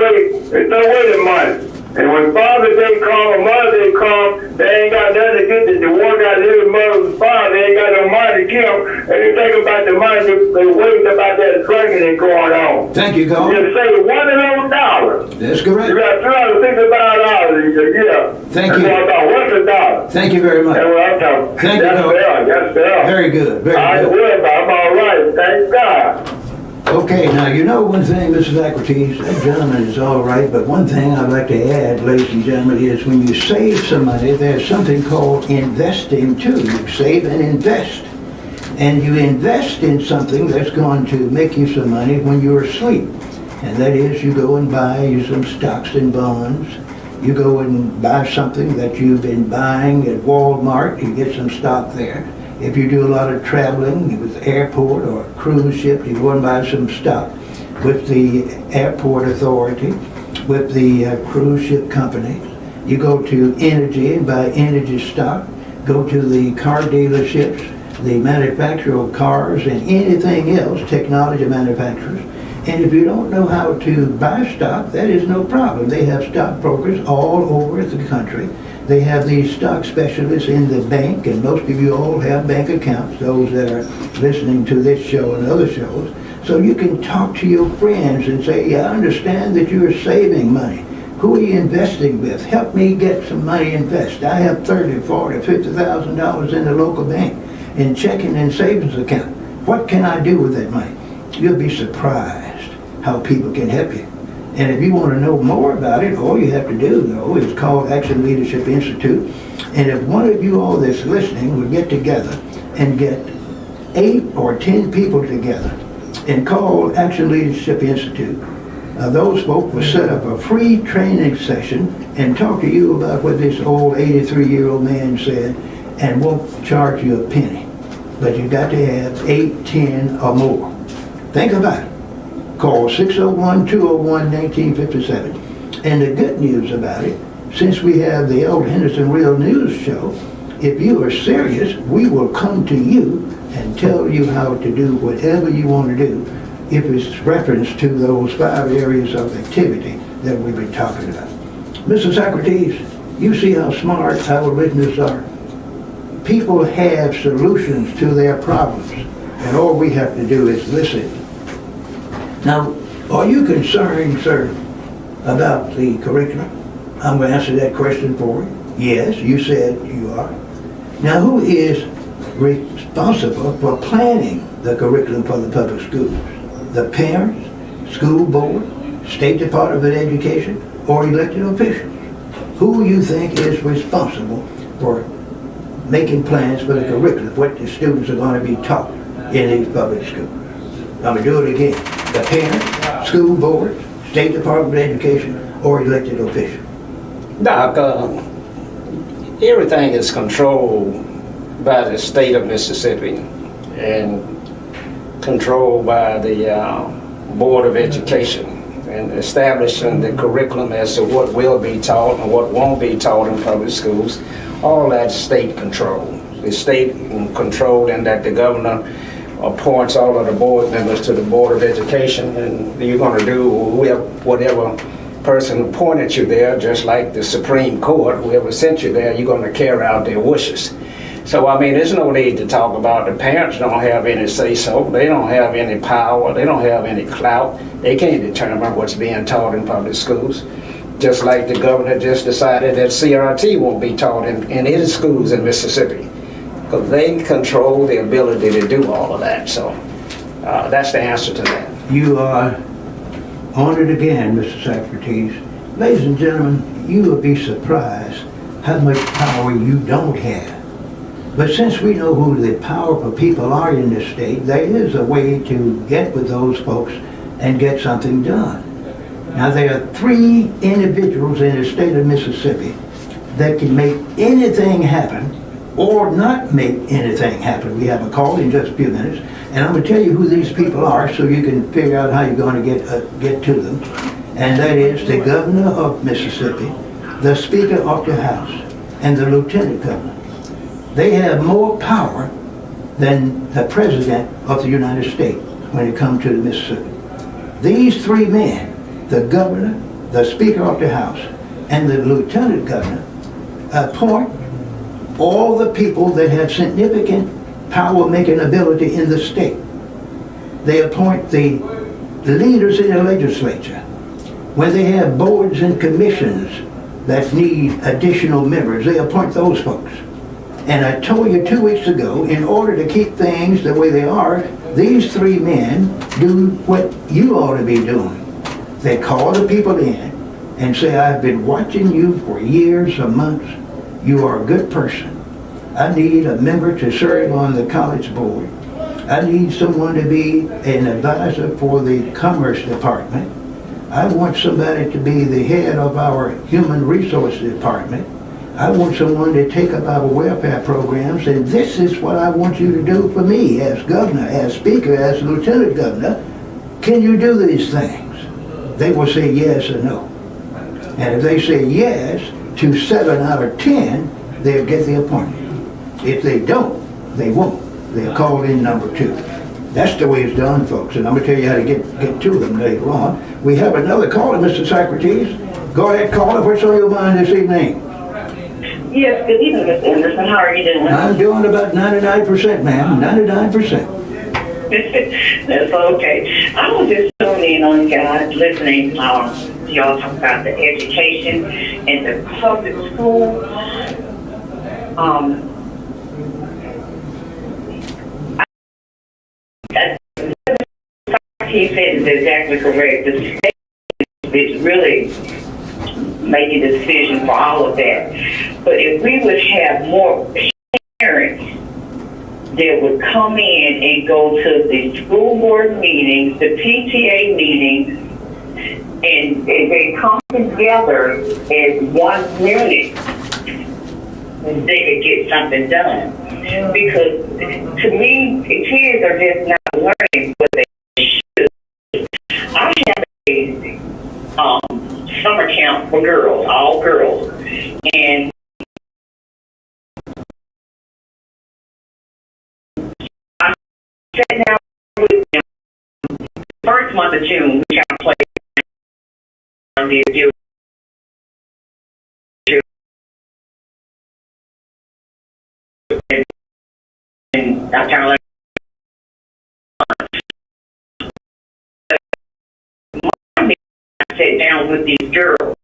Speaker 6: away the money. And when Father's Day come or Mother's Day come, they ain't got nothing to get. The one got little mother's father, they ain't got no money to give them. And they think about the money, they worried about that drinking and going on.
Speaker 2: Thank you, caller.
Speaker 6: You say $1 of those dollars.
Speaker 2: That's correct.
Speaker 6: You got $365 a year.
Speaker 2: Thank you.
Speaker 6: What's a dollar?
Speaker 2: Thank you very much.
Speaker 6: That's what I'm talking.
Speaker 2: Thank you, caller.
Speaker 6: That's fair.
Speaker 2: Very good. Very good.
Speaker 6: I'm all right. Thank God.
Speaker 2: Okay, now you know one thing, Mrs. Socrates, that gentleman is all right, but one thing I'd like to add, ladies and gentlemen, is when you save some money, there's something called investing too. You save and invest. And you invest in something that's going to make you some money when you're asleep. And that is, you go and buy you some stocks and bonds. You go and buy something that you've been buying at Walmart, you get some stock there. If you do a lot of traveling with airport or cruise ship, you go and buy some stock with the airport authority, with the cruise ship company. You go to energy and buy energy stock. Go to the car dealerships, the manufacturer of cars and anything else, technology manufacturers. And if you don't know how to buy stock, that is no problem. They have stockbrokers all over the country. They have these stock specialists in the bank, and most of you all have bank accounts, those that are listening to this show and other shows. So you can talk to your friends and say, yeah, I understand that you're saving money. Who are you investing with? Help me get some money invest. I have $30,000, $40,000, $50,000 in the local bank in checking and savings account. What can I do with that money? You'll be surprised how people can help you. And if you want to know more about it, all you have to do, though, is call Action Leadership Institute. And if one of you all that's listening would get together and get 8 or 10 people together and call Action Leadership Institute, those folks will set up a free training session and talk to you about what this old 83-year-old man said, and won't charge you a penny. But you got to have 8, 10 or more. Think about it. Call 601-201-1957. And the good news about it, since we have the old Henderson Real News show, if you are serious, we will come to you and tell you how to do whatever you want to do if it's reference to those 5 areas of activity that we've been talking about. Mr. Socrates, you see how smart our listeners are. People have solutions to their problems, and all we have to do is listen. Now, are you concerned, sir, about the curriculum? I'm going to answer that question for you. Yes, you said you are. Now, who is responsible for planning the curriculum for the public schools? The parents, school board, State Department of Education, or elected officials? Who you think is responsible for making plans for the curriculum, what the students are going to be taught in these public schools? I'm going to do it again. The parents, school board, State Department of Education, or elected official?
Speaker 3: Doc, everything is controlled by the state of Mississippi and controlled by the Board of Education, and establishing the curriculum as to what will be taught and what won't be taught in public schools. All that state control. The state controlled in that the governor appoints all of the board members to the Board of Education, and you're going to do whatever person appointed you there, just like the Supreme Court, whoever sent you there, you're going to carry out their wishes. So, I mean, there's no need to talk about the parents don't have any say-so. They don't have any power. They don't have any clout. They can't determine what's being taught in public schools. Just like the governor just decided that CRT won't be taught in any schools in Mississippi, because they control the ability to do all of that. So that's the answer to that.
Speaker 2: You are on it again, Mr. Socrates. Ladies and gentlemen, you will be surprised how much power you don't have. But since we know who the powerful people are in this state, there is a way to get with those folks and get something done. Now, there are 3 individuals in the state of Mississippi that can make anything happen or not make anything happen. We have a call in just a few minutes, and I'm going to tell you who these people are so you can figure out how you're going to get to them. And that is the governor of Mississippi, the Speaker of the House, and the Lieutenant Governor. They have more power than the President of the United States when it comes to the Mississippi. These 3 men, the governor, the Speaker of the House, and the Lieutenant Governor, appoint all the people that have significant power-making ability in the state. They appoint the leaders in the legislature. When they have boards and commissions that need additional members, they appoint those folks. And I told you 2 weeks ago, in order to keep things the way they are, these three men do what you ought to be doing. They call the people in and say, I've been watching you for years or months. You are a good person. I need a member to serve on the college board. I need someone to be an advisor for the Commerce Department. I want somebody to be the head of our Human Resources Department. I want someone to take up our welfare programs, and this is what I want you to do for me as governor, as speaker, as lieutenant governor. Can you do these things? They will say yes or no. And if they say yes to 7 out of 10, they'll get the appointment. If they don't, they won't. They're called in number 2. That's the way it's done, folks, and I'm going to tell you how to get to them later on. We have another caller, Mr. Socrates. Go ahead, caller. What's on your mind this evening?
Speaker 7: Yes, good evening, Mr. Henderson. How are you doing?
Speaker 2: I'm doing about 99%, ma'am. 99%.
Speaker 7: That's okay. I was just tuning in on you guys, listening to y'all talk about the education and the public school. He said is exactly correct. The state is really making a decision for all of that. But if we would have more parents that would come in and go to the school board meetings, the PTA meetings, and they come together as one unit, they could get something done. Because to me, the kids are just not learning what they should. I have a summer camp for girls, all girls, and I sat down with them first month of June. We kind of played on the ability. And I kind of I sat down with these girls.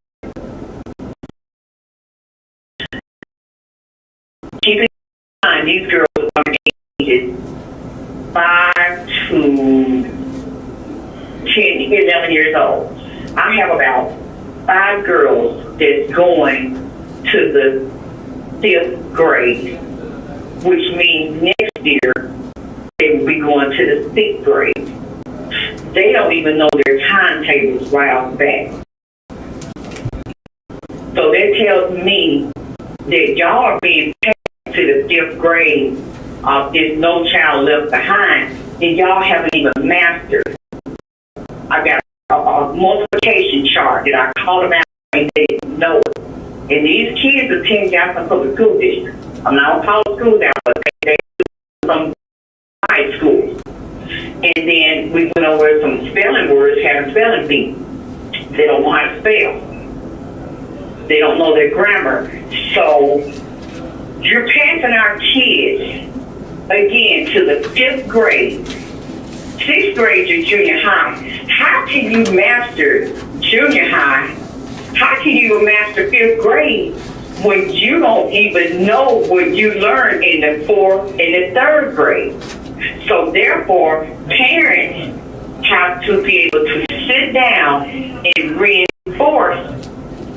Speaker 7: Keep in mind, these girls are ages 5 to 10, 11 years old. I have about 5 girls that's going to the 5th grade, which means next year they will be going to the 6th grade. They don't even know their timetables right off the bat. So that tells me that y'all are being paid to the 5th grade of this No Child Left Behind, and y'all haven't even mastered. I got a multiplication chart that I called them out and they didn't know it. And these kids attend Jackson Public School District. I'm not going to call schools out, but they do some high schools. And then we went over some spelling words, having spelling bees. They don't know how to spell. They don't know their grammar. So you're passing our kids, again, to the 5th grade. 6th grade is junior high. How can you master junior high? How can you master 5th grade when you don't even know what you learned in the 4th and the 3rd grade? So therefore, parents have to be able to sit down and reinforce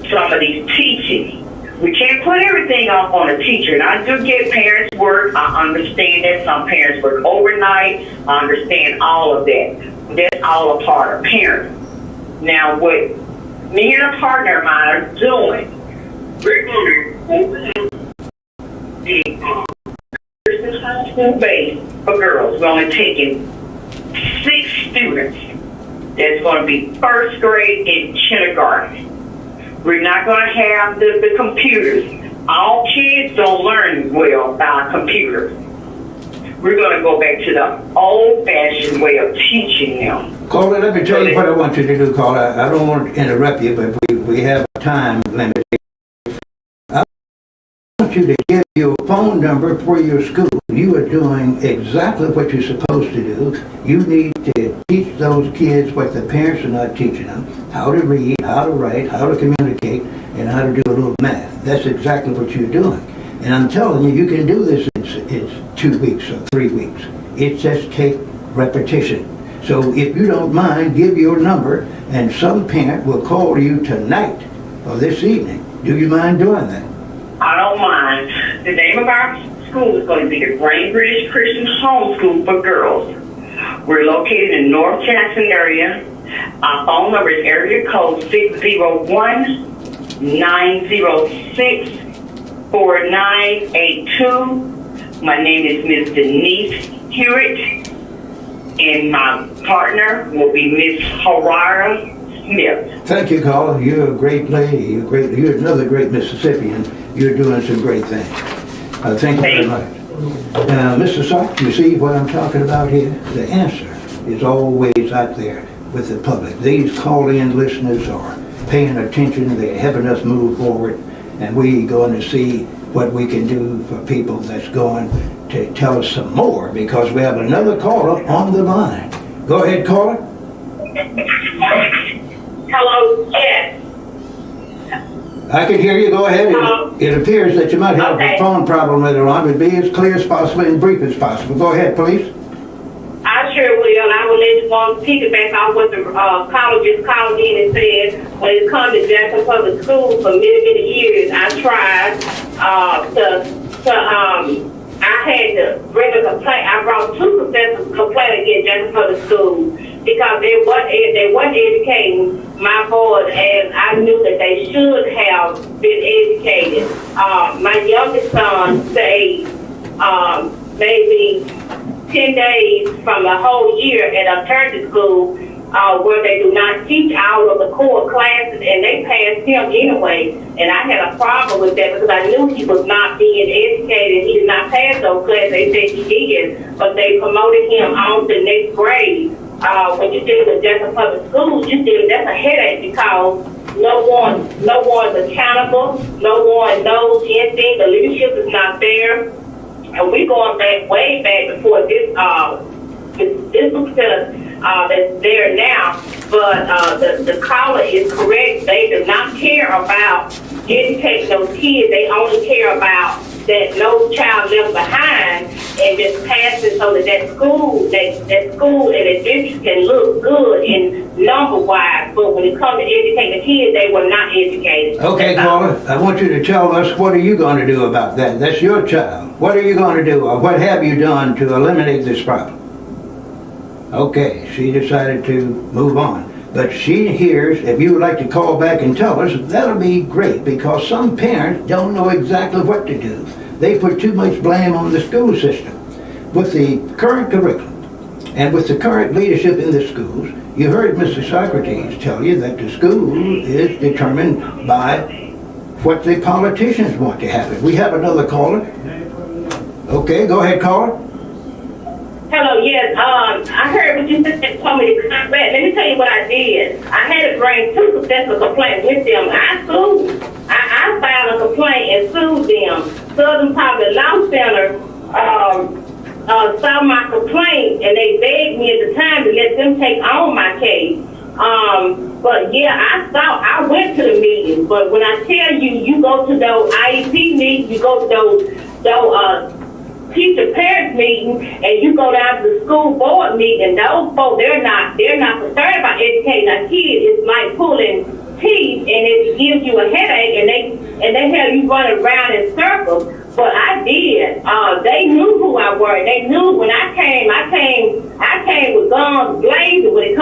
Speaker 7: some of these teachings. We can't put everything off on a teacher. And I do get parents work. I understand that some parents work overnight. I understand all of that. That's all a part of parenting. Now, what me and a partner of mine are doing, we're going to the Henderson High School base for girls. We're only taking 6 students. That's going to be 1st grade and kindergarten. We're not going to have the computers. All kids don't learn well by computers. We're going to go back to the old-fashioned way of teaching them.
Speaker 2: Caller, let me tell you what I want you to do, caller. I don't want to interrupt you, but we have a time limit. I want you to give your phone number for your school. You are doing exactly what you're supposed to do. You need to teach those kids what the parents are not teaching them. How to read, how to write, how to communicate, and how to do a little math. That's exactly what you're doing. And I'm telling you, you can do this in 2 weeks or 3 weeks. It just takes repetition. So if you don't mind, give your number, and some parent will call you tonight or this evening. Do you mind doing that?
Speaker 7: I don't mind. The name of our school is going to be the Grand British Christian Homeschool for Girls. We're located in North Jackson area. Our phone number is area code 601-906-4982. My name is Miss Denise Hewitt, and my partner will be Miss Harara Smith.
Speaker 2: Thank you, caller. You're a great lady. You're another great Mississippian. You're doing some great things. Thank you very much. Mr. Sock, you see what I'm talking about here? The answer is always out there with the public. These call-in listeners are paying attention. They're helping us move forward, and we're going to see what we can do for people that's going to tell us some more, because we have another caller on the line. Go ahead, caller.
Speaker 7: Hello, yes.
Speaker 2: I can hear you. Go ahead. It appears that you might have a phone problem later on, but be as clear as possible and brief as possible. Go ahead, please.
Speaker 7: I sure will. I will let you want to piggyback off what the caller just called in and said. When it comes to Jackson Public Schools, for many, many years, I tried I had to bring a complaint. I brought 2 professors complaint against Jackson Public Schools because they weren't educating my boys, and I knew that they should have been educated. My youngest son stayed maybe 10 days from the whole year at alternative school where they do not teach all of the core classes, and they passed him anyway. And I had a problem with that because I knew he was not being educated. He did not pass those classes. They said he did, but they promoted him on to next grade. When you deal with Jackson Public Schools, that's a headache because no one's accountable. No one knows anything. The leadership is not there. And we're going back, way back before this success that's there now. But the caller is correct. They do not care about educating those kids. They only care about that no child left behind, and just pass it so that school and the district can look good in number-wise. But when it comes to educating the kids, they were not educated.
Speaker 2: Okay, caller, I want you to tell us, what are you going to do about that? That's your child. What are you going to do, or what have you done to eliminate this problem? Okay, she decided to move on. But she hears, if you would like to call back and tell us, that'll be great, because some parents don't know exactly what to do. They put too much blame on the school system. With the current curriculum and with the current leadership in the schools, you heard Mr. Socrates tell you that the school is determined by what the politicians want to happen. We have another caller. Okay, go ahead, caller.
Speaker 7: Hello, yes. I heard what you just told me to come back. Let me tell you what I did. I had to bring 2 successful complaints with them. I filed a complaint and sued them. Southern Public Law Center saw my complaint, and they begged me at the time to let them take on my case. But yeah, I went to the meeting. But when I tell you, you go to those IEP meetings, you go to those teacher parents meeting, and you go down to the school board meeting, and those folks, they're not concerned about educating our kids. It's like pulling teeth, and it gives you a headache, and they have you running around in circles. But I did. They knew who I were. They knew when I came with guns blazing when it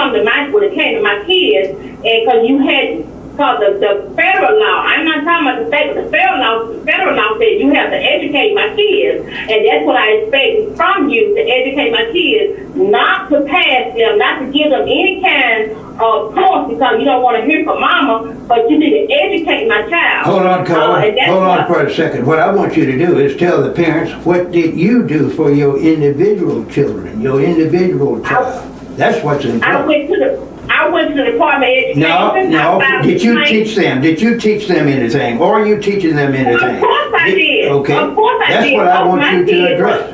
Speaker 7: came to my kids, and because you had. Because the federal law, I'm not talking about the state, but the federal law said you have to educate my kids. And that's what I expect from you, to educate my kids, not to pass them, not to give them any kind of course because you don't want to hear from mama, but you need to educate my child.
Speaker 2: Hold on, caller. Hold on for a second. What I want you to do is tell the parents, what did you do for your individual children, your individual child? That's what's important.
Speaker 7: I went to the Department of Education.
Speaker 2: No. Did you teach them? Did you teach them anything? Or are you teaching them anything?
Speaker 7: Of course I did.
Speaker 2: Okay.
Speaker 7: Of course I did.
Speaker 2: That's what I want you to address.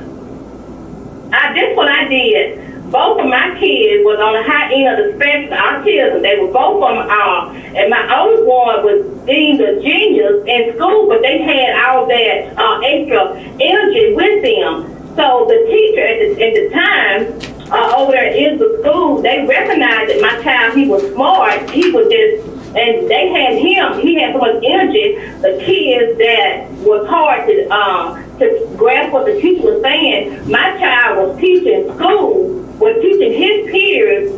Speaker 7: That's what I did. both of my kids was on the high end of the spectrum, autism. They were both of them, and my oldest one was deemed a genius in school, but they had all that extra energy with them. So the teacher at the time over there in the school, they recognized that my child, he was smart. He was just, and they had him. He had so much energy. The kids that was hard to grasp what the teacher was saying. My child was teaching school, was teaching his peers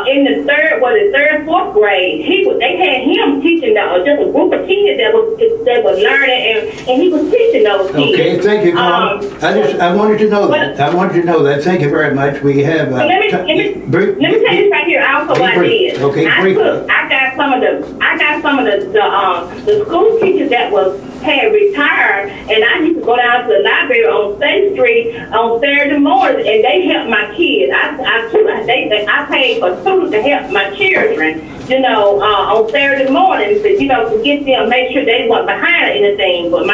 Speaker 7: in the third, fourth grade. They had him teaching just a group of kids that was learning, and he was teaching those kids.
Speaker 2: Okay, thank you, Carl. I wanted to know that. I wanted to know that. Thank you very much. We have.
Speaker 7: Let me tell you this right here. Also, what I did.
Speaker 2: Okay,
Speaker 7: I got some of the school teachers that had retired, and I used to go down to the library on State Street on Saturday mornings, and they helped my kids. I paid for tutors to help my children, on Saturday mornings, to get them, make sure they weren't behind anything. But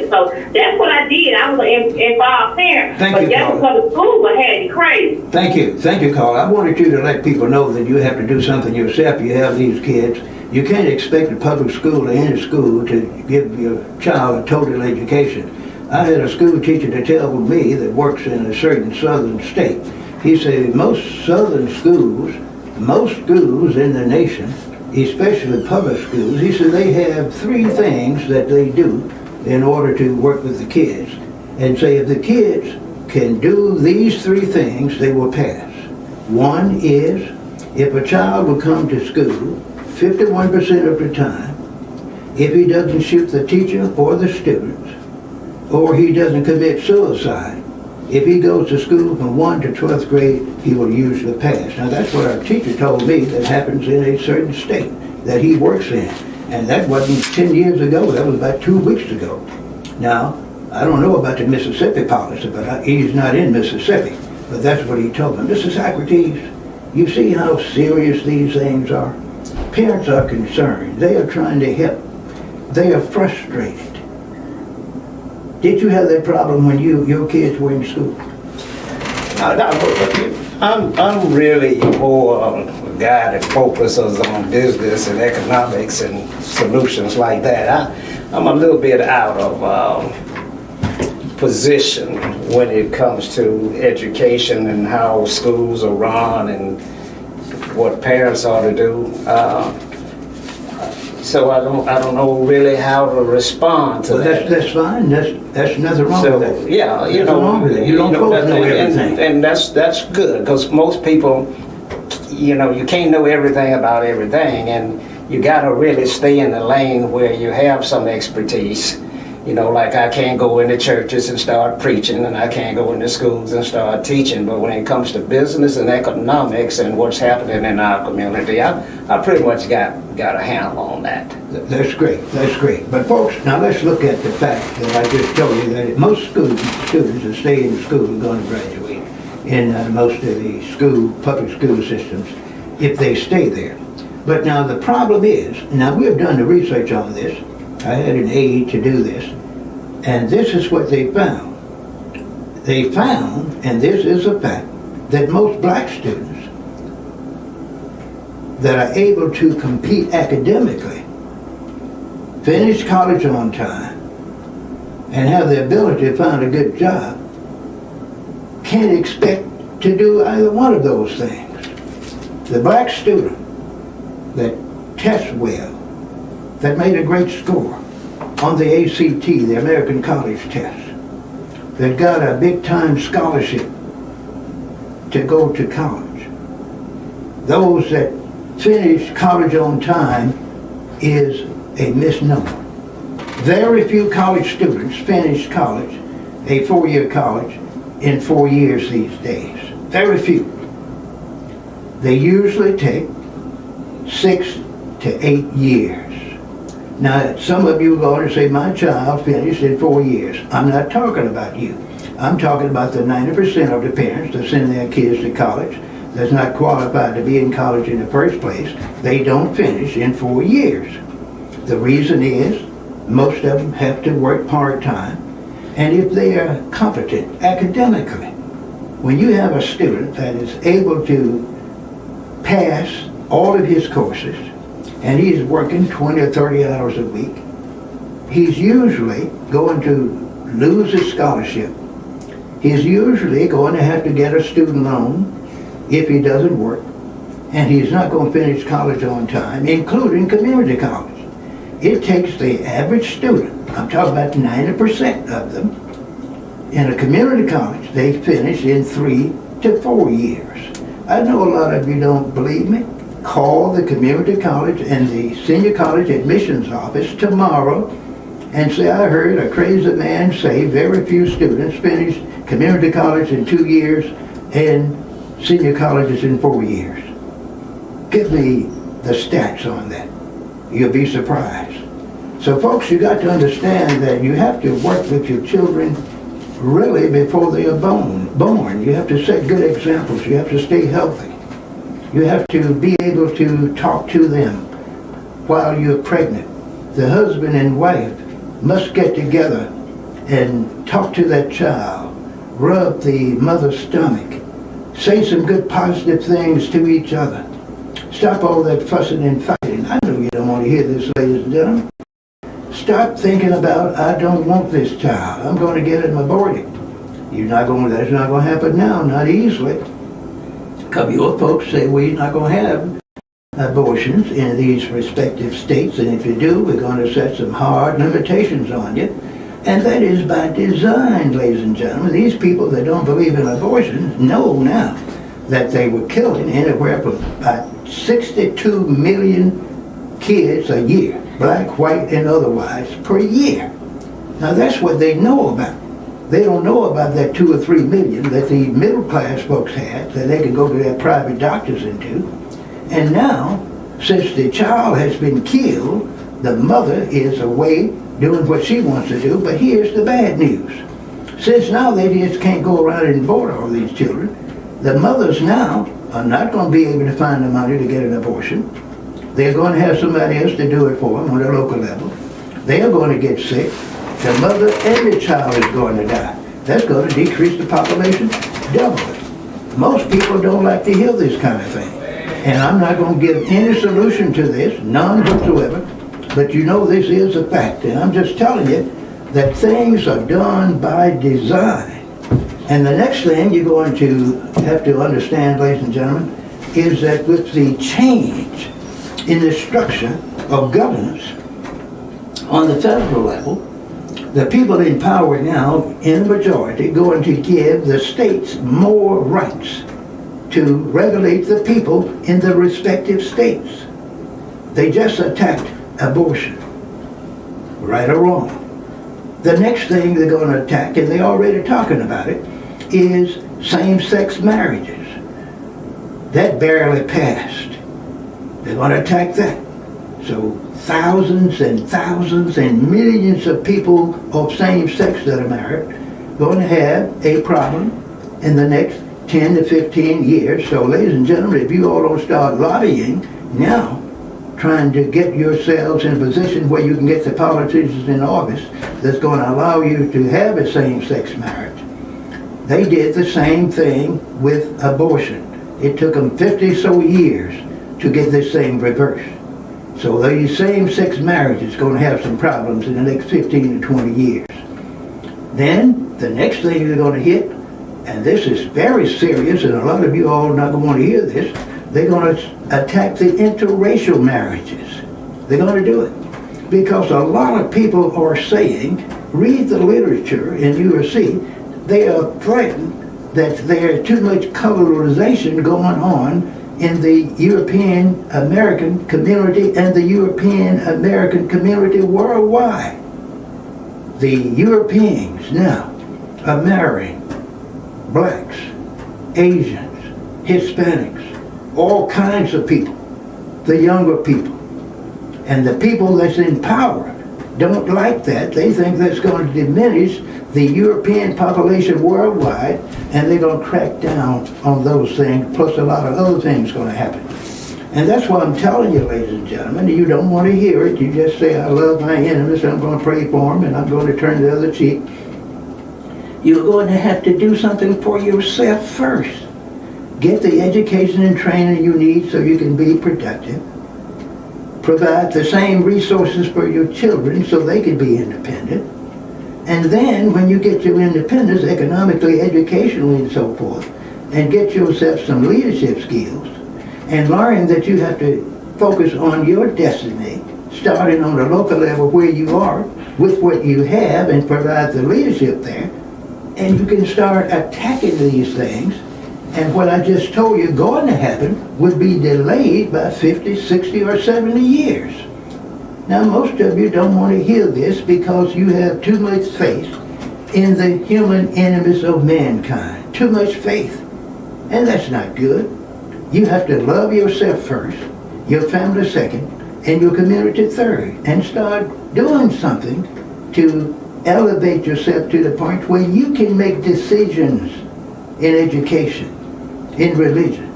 Speaker 7: so that's what I did. I was an involved parent. But that's because the school had me crazy.
Speaker 2: Thank you, Carl. I wanted you to let people know that you have to do something yourself. You have these kids. You can't expect a public school or any school to give your child a total education. I had a school teacher to tell me that works in a certain southern state. He said most schools in the nation, especially public schools, he said they have 3 things that they do in order to work with the kids. And say if the kids can do these 3 things, they will pass. One is, if a child will come to school 51% of the time, if he doesn't shoot the teacher or the students, or he doesn't commit suicide, if he goes to school from 1 to 12th grade, he will usually pass. Now that's what our teacher told me that happens in a certain state that he works in. And that wasn't 10 years ago, that was about 2 weeks ago. Now, I don't know about the Mississippi policy, but he's not in Mississippi. But that's what he told me. Mr. Socrates, you see how serious these things are? Parents are concerned. They are trying to help. They are frustrated. Did you have that problem when your kids were in school?
Speaker 3: I'm really more a guy that focuses on business and economics and solutions like that. I'm a little bit out of position when it comes to education and how schools are run and what parents ought to do. So I don't know really how to respond to that.
Speaker 2: That's fine. That's nothing wrong with that.
Speaker 3: Yeah,
Speaker 2: You don't supposed to know everything.
Speaker 3: And that's good, because most people, you can't know everything about everything, and you got to really stay in the lane where you have some expertise. Like I can't go into churches and start preaching, and I can't go into schools and start teaching, but when it comes to business and economics and what's happening in our community, I pretty much got a handle on that.
Speaker 2: That's great. But folks, now let's look at the fact that I just told you that most students that stay in school are going to graduate in most of the public school systems if they stay there. But now the problem is, now we've done the research on this. I had an aide to do this, and this is what they found. They found, and this is a fact, that most black students that are able to compete academically, finish college on time, and have the ability to find a good job, can't expect to do either one of those things. The black student that tests well, that made a great score on the ACT, the American College Test, that got a big-time scholarship to go to college. Those that finish college on time is a misnomer. Very few college students finish college, a 4-year college, in 4 years these days. Very few. They usually take 6 to 8 years. Now, some of you are going to say, my child finished in 4 years. I'm not talking about you. I'm talking about the 90% of the parents that send their kids to college that's not qualified to be in college in the first place. They don't finish in 4 years. The reason is, most of them have to work part-time, and if they are competent academically, when you have a student that is able to pass all of his courses, and he's working 20 or 30 hours a week, he's usually going to lose his scholarship. He's usually going to have to get a student loan if he doesn't work, and he's not going to finish college on time, including community college. It takes the average student, I'm talking about 90% of them, in a community college, they finish in 3 to 4 years. I know a lot of you don't believe me. Call the community college and the senior college admissions office tomorrow and say, I heard a crazy man say very few students finish community college in 2 years and senior colleges in 4 years. Give me the stats on that. You'll be surprised. So folks, you got to understand that you have to work with your children really before they are born. You have to set good examples. You have to stay healthy. You have to be able to talk to them while you're pregnant. The husband and wife must get together and talk to that child, rub the mother's stomach, say some good positive things to each other. Stop all that fussing and fighting. I know you don't want to hear this, ladies and gentlemen. Stop thinking about, I don't want this child. I'm going to get him aborted. That's not going to happen now, not easily. A couple of your folks say, well, you're not going to have abortions in these respective states, and if you do, we're going to set some hard limitations on you. And that is by design, ladies and gentlemen. These people that don't believe in abortions know now that they were killing anywhere from about 62 million kids a year, black, white, and otherwise, per year. Now that's what they know about. They don't know about that 2 or 3 million that the middle class folks had that they could go to their private doctors into. And now, since the child has been killed, the mother is away doing what she wants to do. But here's the bad news. Since now they just can't go around and abort all these children, the mothers now are not going to be able to find the money to get an abortion. They're going to have somebody else to do it for them on their local level. They are going to get sick. The mother and the child is going to die. That's going to decrease the population doubly. Most people don't like to hear this kind of thing. And I'm not going to give any solution to this, none whatsoever. But you know this is a fact. And I'm just telling you that things are done by design. And the next thing you're going to have to understand, ladies and gentlemen, is that with the change in the structure of governance on the federal level, the people in power now, in the majority, going to give the states more rights to regulate the people in the respective states. They just attacked abortion, right or wrong. The next thing they're going to attack, and they're already talking about it, is same-sex marriages. That barely passed. They're going to attack that. So thousands and thousands and millions of people of same sex that are married going to have a problem in the next 10 to 15 years. So ladies and gentlemen, if you all don't start lobbying now, trying to get yourselves in a position where you can get the politicians in office that's going to allow you to have a same-sex marriage. They did the same thing with abortion. It took them 50 so years to get this thing reversed. So these same-sex marriages going to have some problems in the next 15 to 20 years. Then the next thing they're going to hit, and this is very serious, and a lot of you all are not going to want to hear this, they're going to attack the interracial marriages. They're going to do it. Because a lot of people are saying, read the literature, and you will see, they are threatened that there's too much colorization going on in the European American community and the European American community worldwide. The Europeans now are marrying blacks, Asians, Hispanics, all kinds of people, the younger people. And the people that's in power don't like that. They think that's going to diminish the European population worldwide, and they're going to crack down on those things, plus a lot of other things going to happen. And that's why I'm telling you, ladies and gentlemen, you don't want to hear it. You just say, I love my enemies, I'm going to pray for them, and I'm going to turn the other cheek. you're going to have to do something for yourself first. Get the education and training you need so you can be productive. Provide the same resources for your children so they can be independent. And then when you get your independence economically, educationally, and so forth, and get yourself some leadership skills, and learn that you have to focus on your destiny, starting on the local level where you are with what you have and provide the leadership there, and you can start attacking these things. And what I just told you going to happen would be delayed by 50, 60, or 70 years. Now, most of you don't want to hear this because you have too much faith in the human enemies of mankind. Too much faith. And that's not good. You have to love yourself first, your family second, and your community third, and start doing something to elevate yourself to the point where you can make decisions in education, in religion,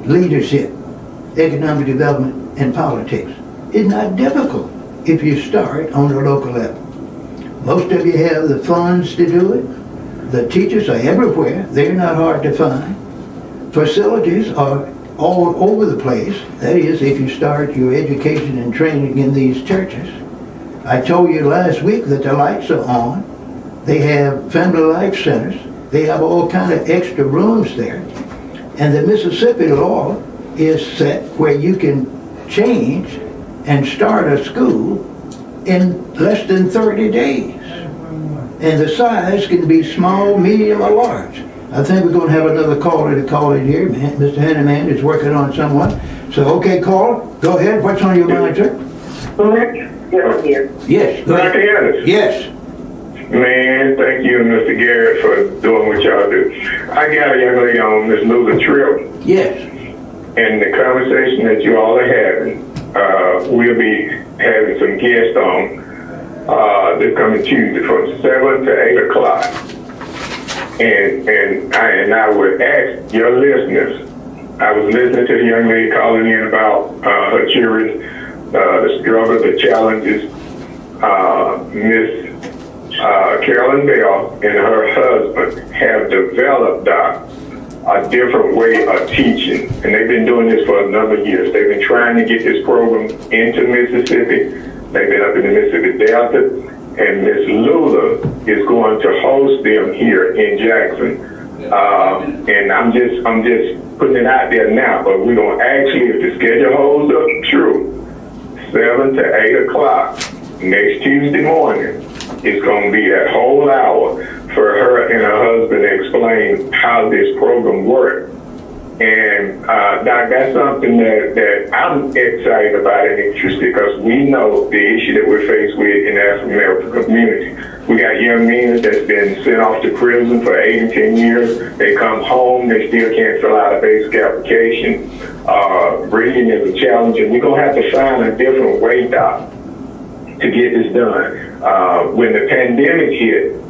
Speaker 2: leadership, economic development, and politics. It's not difficult if you start on the local level. Most of you have the funds to do it. The teachers are everywhere. They're not hard to find. Facilities are all over the place. That is, if you start your education and training in these churches. I told you last week that the lights are on. They have family life centers. They have all kind of extra rooms there. And the Mississippi law is set where you can change and start a school in less than 30 days. And the size can be small, medium, or large. I think we're going to have another caller to call in here. Mr. Hanneman is working on someone. So, okay, caller, go ahead. What's on your mind, sir? Yes.
Speaker 6: Dr. Henderson.
Speaker 2: Yes.
Speaker 6: Man, thank you, Mr. Garrett, for doing what y'all do. I got a young lady on this Lula trip.
Speaker 2: Yes.
Speaker 6: And the conversation that you all are having, we'll be having some guests on this coming Tuesday from 7 to 8 o'clock. And I would ask your listeners, I was listening to the young lady calling in about her children, the struggle, the challenges. Miss Carolyn Bell and her husband have developed a different way of teaching, and they've been doing this for a number of years. They've been trying to get this program into Mississippi. They've been up in the Mississippi Delta, and Miss Lula is going to host them here in Jackson. And I'm just putting it out there now, but we're going to actually, if the schedule holds up true, 7 to 8 o'clock next Tuesday morning, it's going to be that whole hour for her and her husband to explain how this program works. And Doc, that's something that I'm excited about and interested, because we know the issue that we're faced with in the African American community. We got young men that's been sent off to prison for 8 and 10 years. They come home, they still can't fill out a basic application. Reading is a challenge, and we're going to have to find a different way, Doc, to get this done. When the pandemic hit,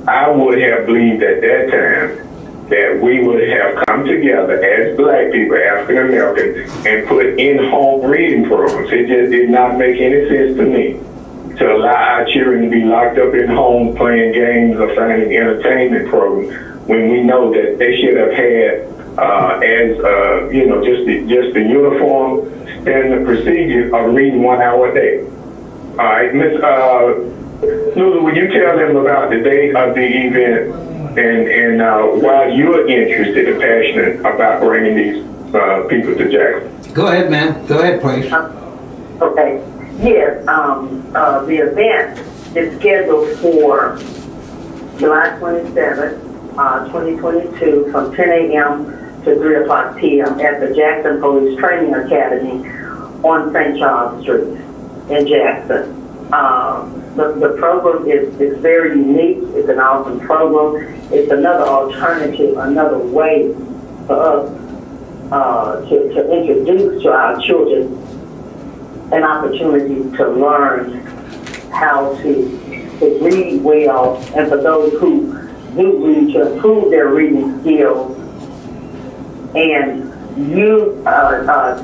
Speaker 6: I would have believed at that time that we would have come together as Black people, African Americans, and put in-home reading programs. It just did not make any sense to me to allow our children to be locked up in homes playing games or finding entertainment programs when we know that they should have had just the uniform standard procedure of reading 1 hour a day. All right, Miss Lula, would you tell them about the date of the event and why you're interested and passionate about bringing these people to Jackson?
Speaker 2: Go ahead, ma'am. Go ahead, please.
Speaker 7: Okay. Yes, the event is scheduled for July 27th, 2022 from 10 a.m. to 3 o'clock p.m. at the Jackson Police Training Academy on St. Charles Street in Jackson. The program is very unique. It's an awesome program. It's another alternative, another way for us to introduce to our children an opportunity to learn how to read well, and for those who do read, to improve their reading skills. And you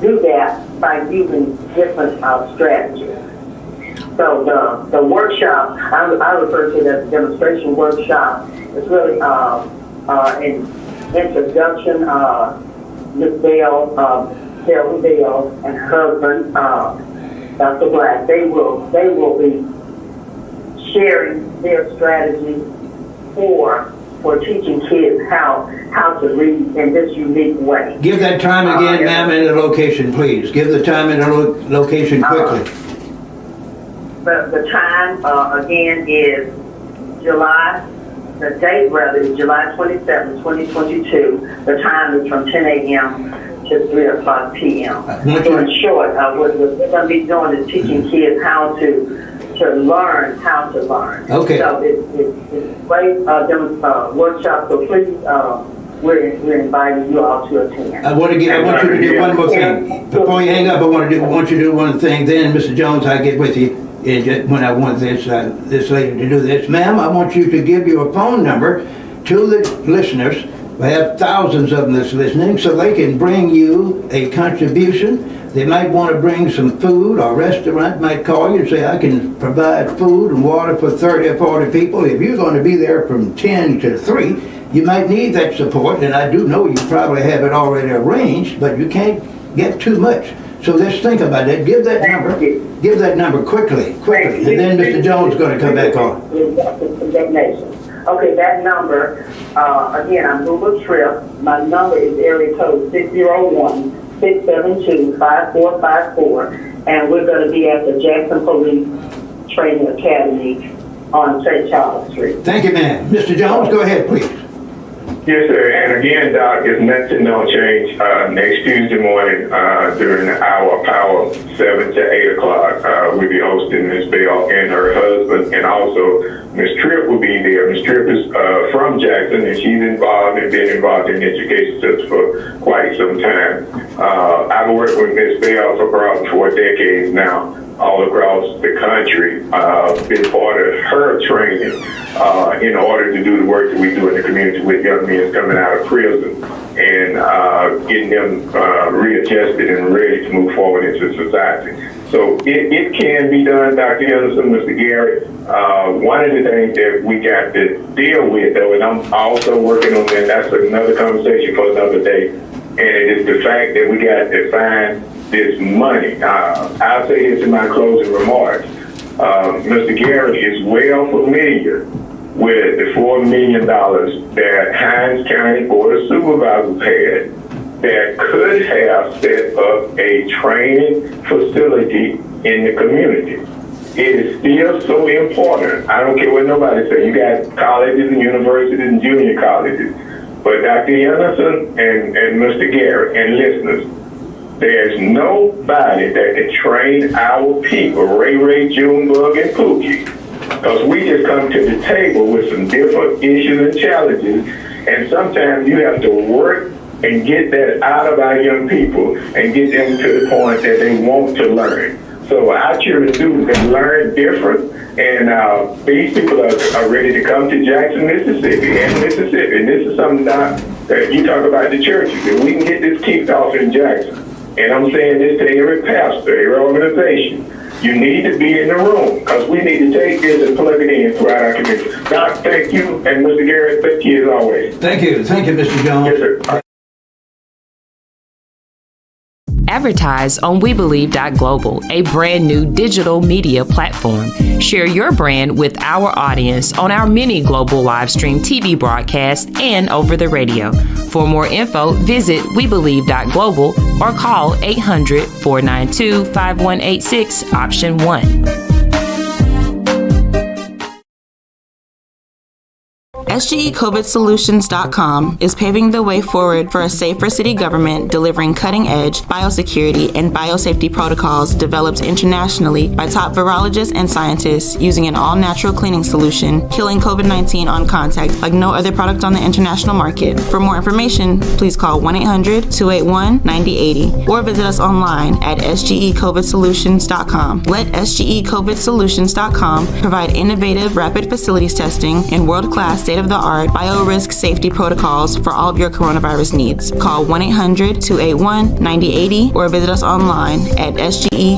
Speaker 7: do that by using different strategies. So the workshop, I refer to the demonstration workshop. It's really an introduction. Ms. Bell, Kelly Bell, and her husband, Dr. Black, they will be sharing their strategy for teaching kids how to read in this unique way.
Speaker 2: Give that time again, ma'am, and the location, please. Give the time and the location quickly.
Speaker 7: The time, again, is July 27, 2022. The time is from 10 a.m. to 3 o'clock p.m. So in short, what we're going to be doing is teaching kids how to learn how to learn.
Speaker 2: Okay.
Speaker 7: So it's a great workshop, so please, we're inviting you all to attend.
Speaker 2: I want you to do one more thing. Before you hang up, I want you to do one thing. Then, Mr. Jones, I get with you when I want this lady to do this. Ma'am, I want you to give your phone number to the listeners. We have thousands of them that's listening, so they can bring you a contribution. They might want to bring some food, or a restaurant might call you and say, I can provide food and water for 30 or 40 people. If you're going to be there from 10 to 3, you might need that support, and I do know you probably have it already arranged, but you can't get too much. So let's think about that. Give that number quickly, and then Mr. Jones is going to come back on.
Speaker 7: Okay, that number, again, I'm Google Tripp. My number is area code 601-672-5454, and we're going to be at the Jackson Police Training Academy on St. Charles Street.
Speaker 2: Thank you, ma'am. Mr. Jones, go ahead, please.
Speaker 8: Yes, sir. And again, Doc, if nothing don't change, next Tuesday morning during the hour of power, 7 to 8 o'clock, we'll be hosting Ms. Bell and her husband, and also Ms. Tripp will be there. Ms. Tripp is from Jackson, and she's been involved in the education system for quite some time. I've worked with Ms. Bell for about 4 decades now, all across the country, been part of her training in order to do the work that we do in the community with young men coming out of prison and getting them readjusted and ready to move forward into society. So it can be done, Dr. Henderson, Mr. Garrett. One of the things that we got to deal with, though, and I'm also working on that, that's another conversation for another day, and it is the fact that we got to find this money. I'll say this in my closing remarks. Mr. Garrett is well familiar with the $4 million that Hinds County Board of Supervisors had that could have set up a training facility in the community. It is still so important. I don't care what nobody says. You got colleges and universities and junior colleges. But Dr. Henderson and Mr. Garrett and listeners, there's nobody that can train our people, Ray, Junebug, and Pookie, because we just come to the table with some different issues and challenges, and sometimes you have to work and get that out of our young people and get them to the point that they want to learn. So our children do learn different, and these people are ready to come to Jackson, Mississippi, and this is something that you talk about the churches, and we can get this kicked off in Jackson. And I'm saying this to every pastor, every organization. You need to be in the room, because we need to take this and plug it in throughout our community. Doc, thank you, and Mr. Garrett, thank you as always.
Speaker 2: Thank you, Mr. Jones.
Speaker 8: Yes, sir.
Speaker 1: Advertise on WeBelieve.global, a brand new digital media platform. Share your brand with our audience on our many global live stream TV broadcasts and over the radio. For more info, visit WeBelieve.global or call 800-492-5186, option 1.
Speaker 9: SGECOVIDsolutions.com is paving the way forward for a safer city government, delivering cutting-edge biosecurity and biosafety protocols developed internationally by top virologists and scientists using an all-natural cleaning solution, killing COVID-19 on contact like no other product on the international market. For more information, please call 1-800-281-9080 or visit us online at SGECOVIDsolutions.com. Let SGECOVIDsolutions.com provide innovative rapid facilities testing and world-class state-of-the-art biorisk safety protocols for all of your coronavirus needs. Call 1-800-281-9080 or visit us online at SGECOVIDsolutions.com.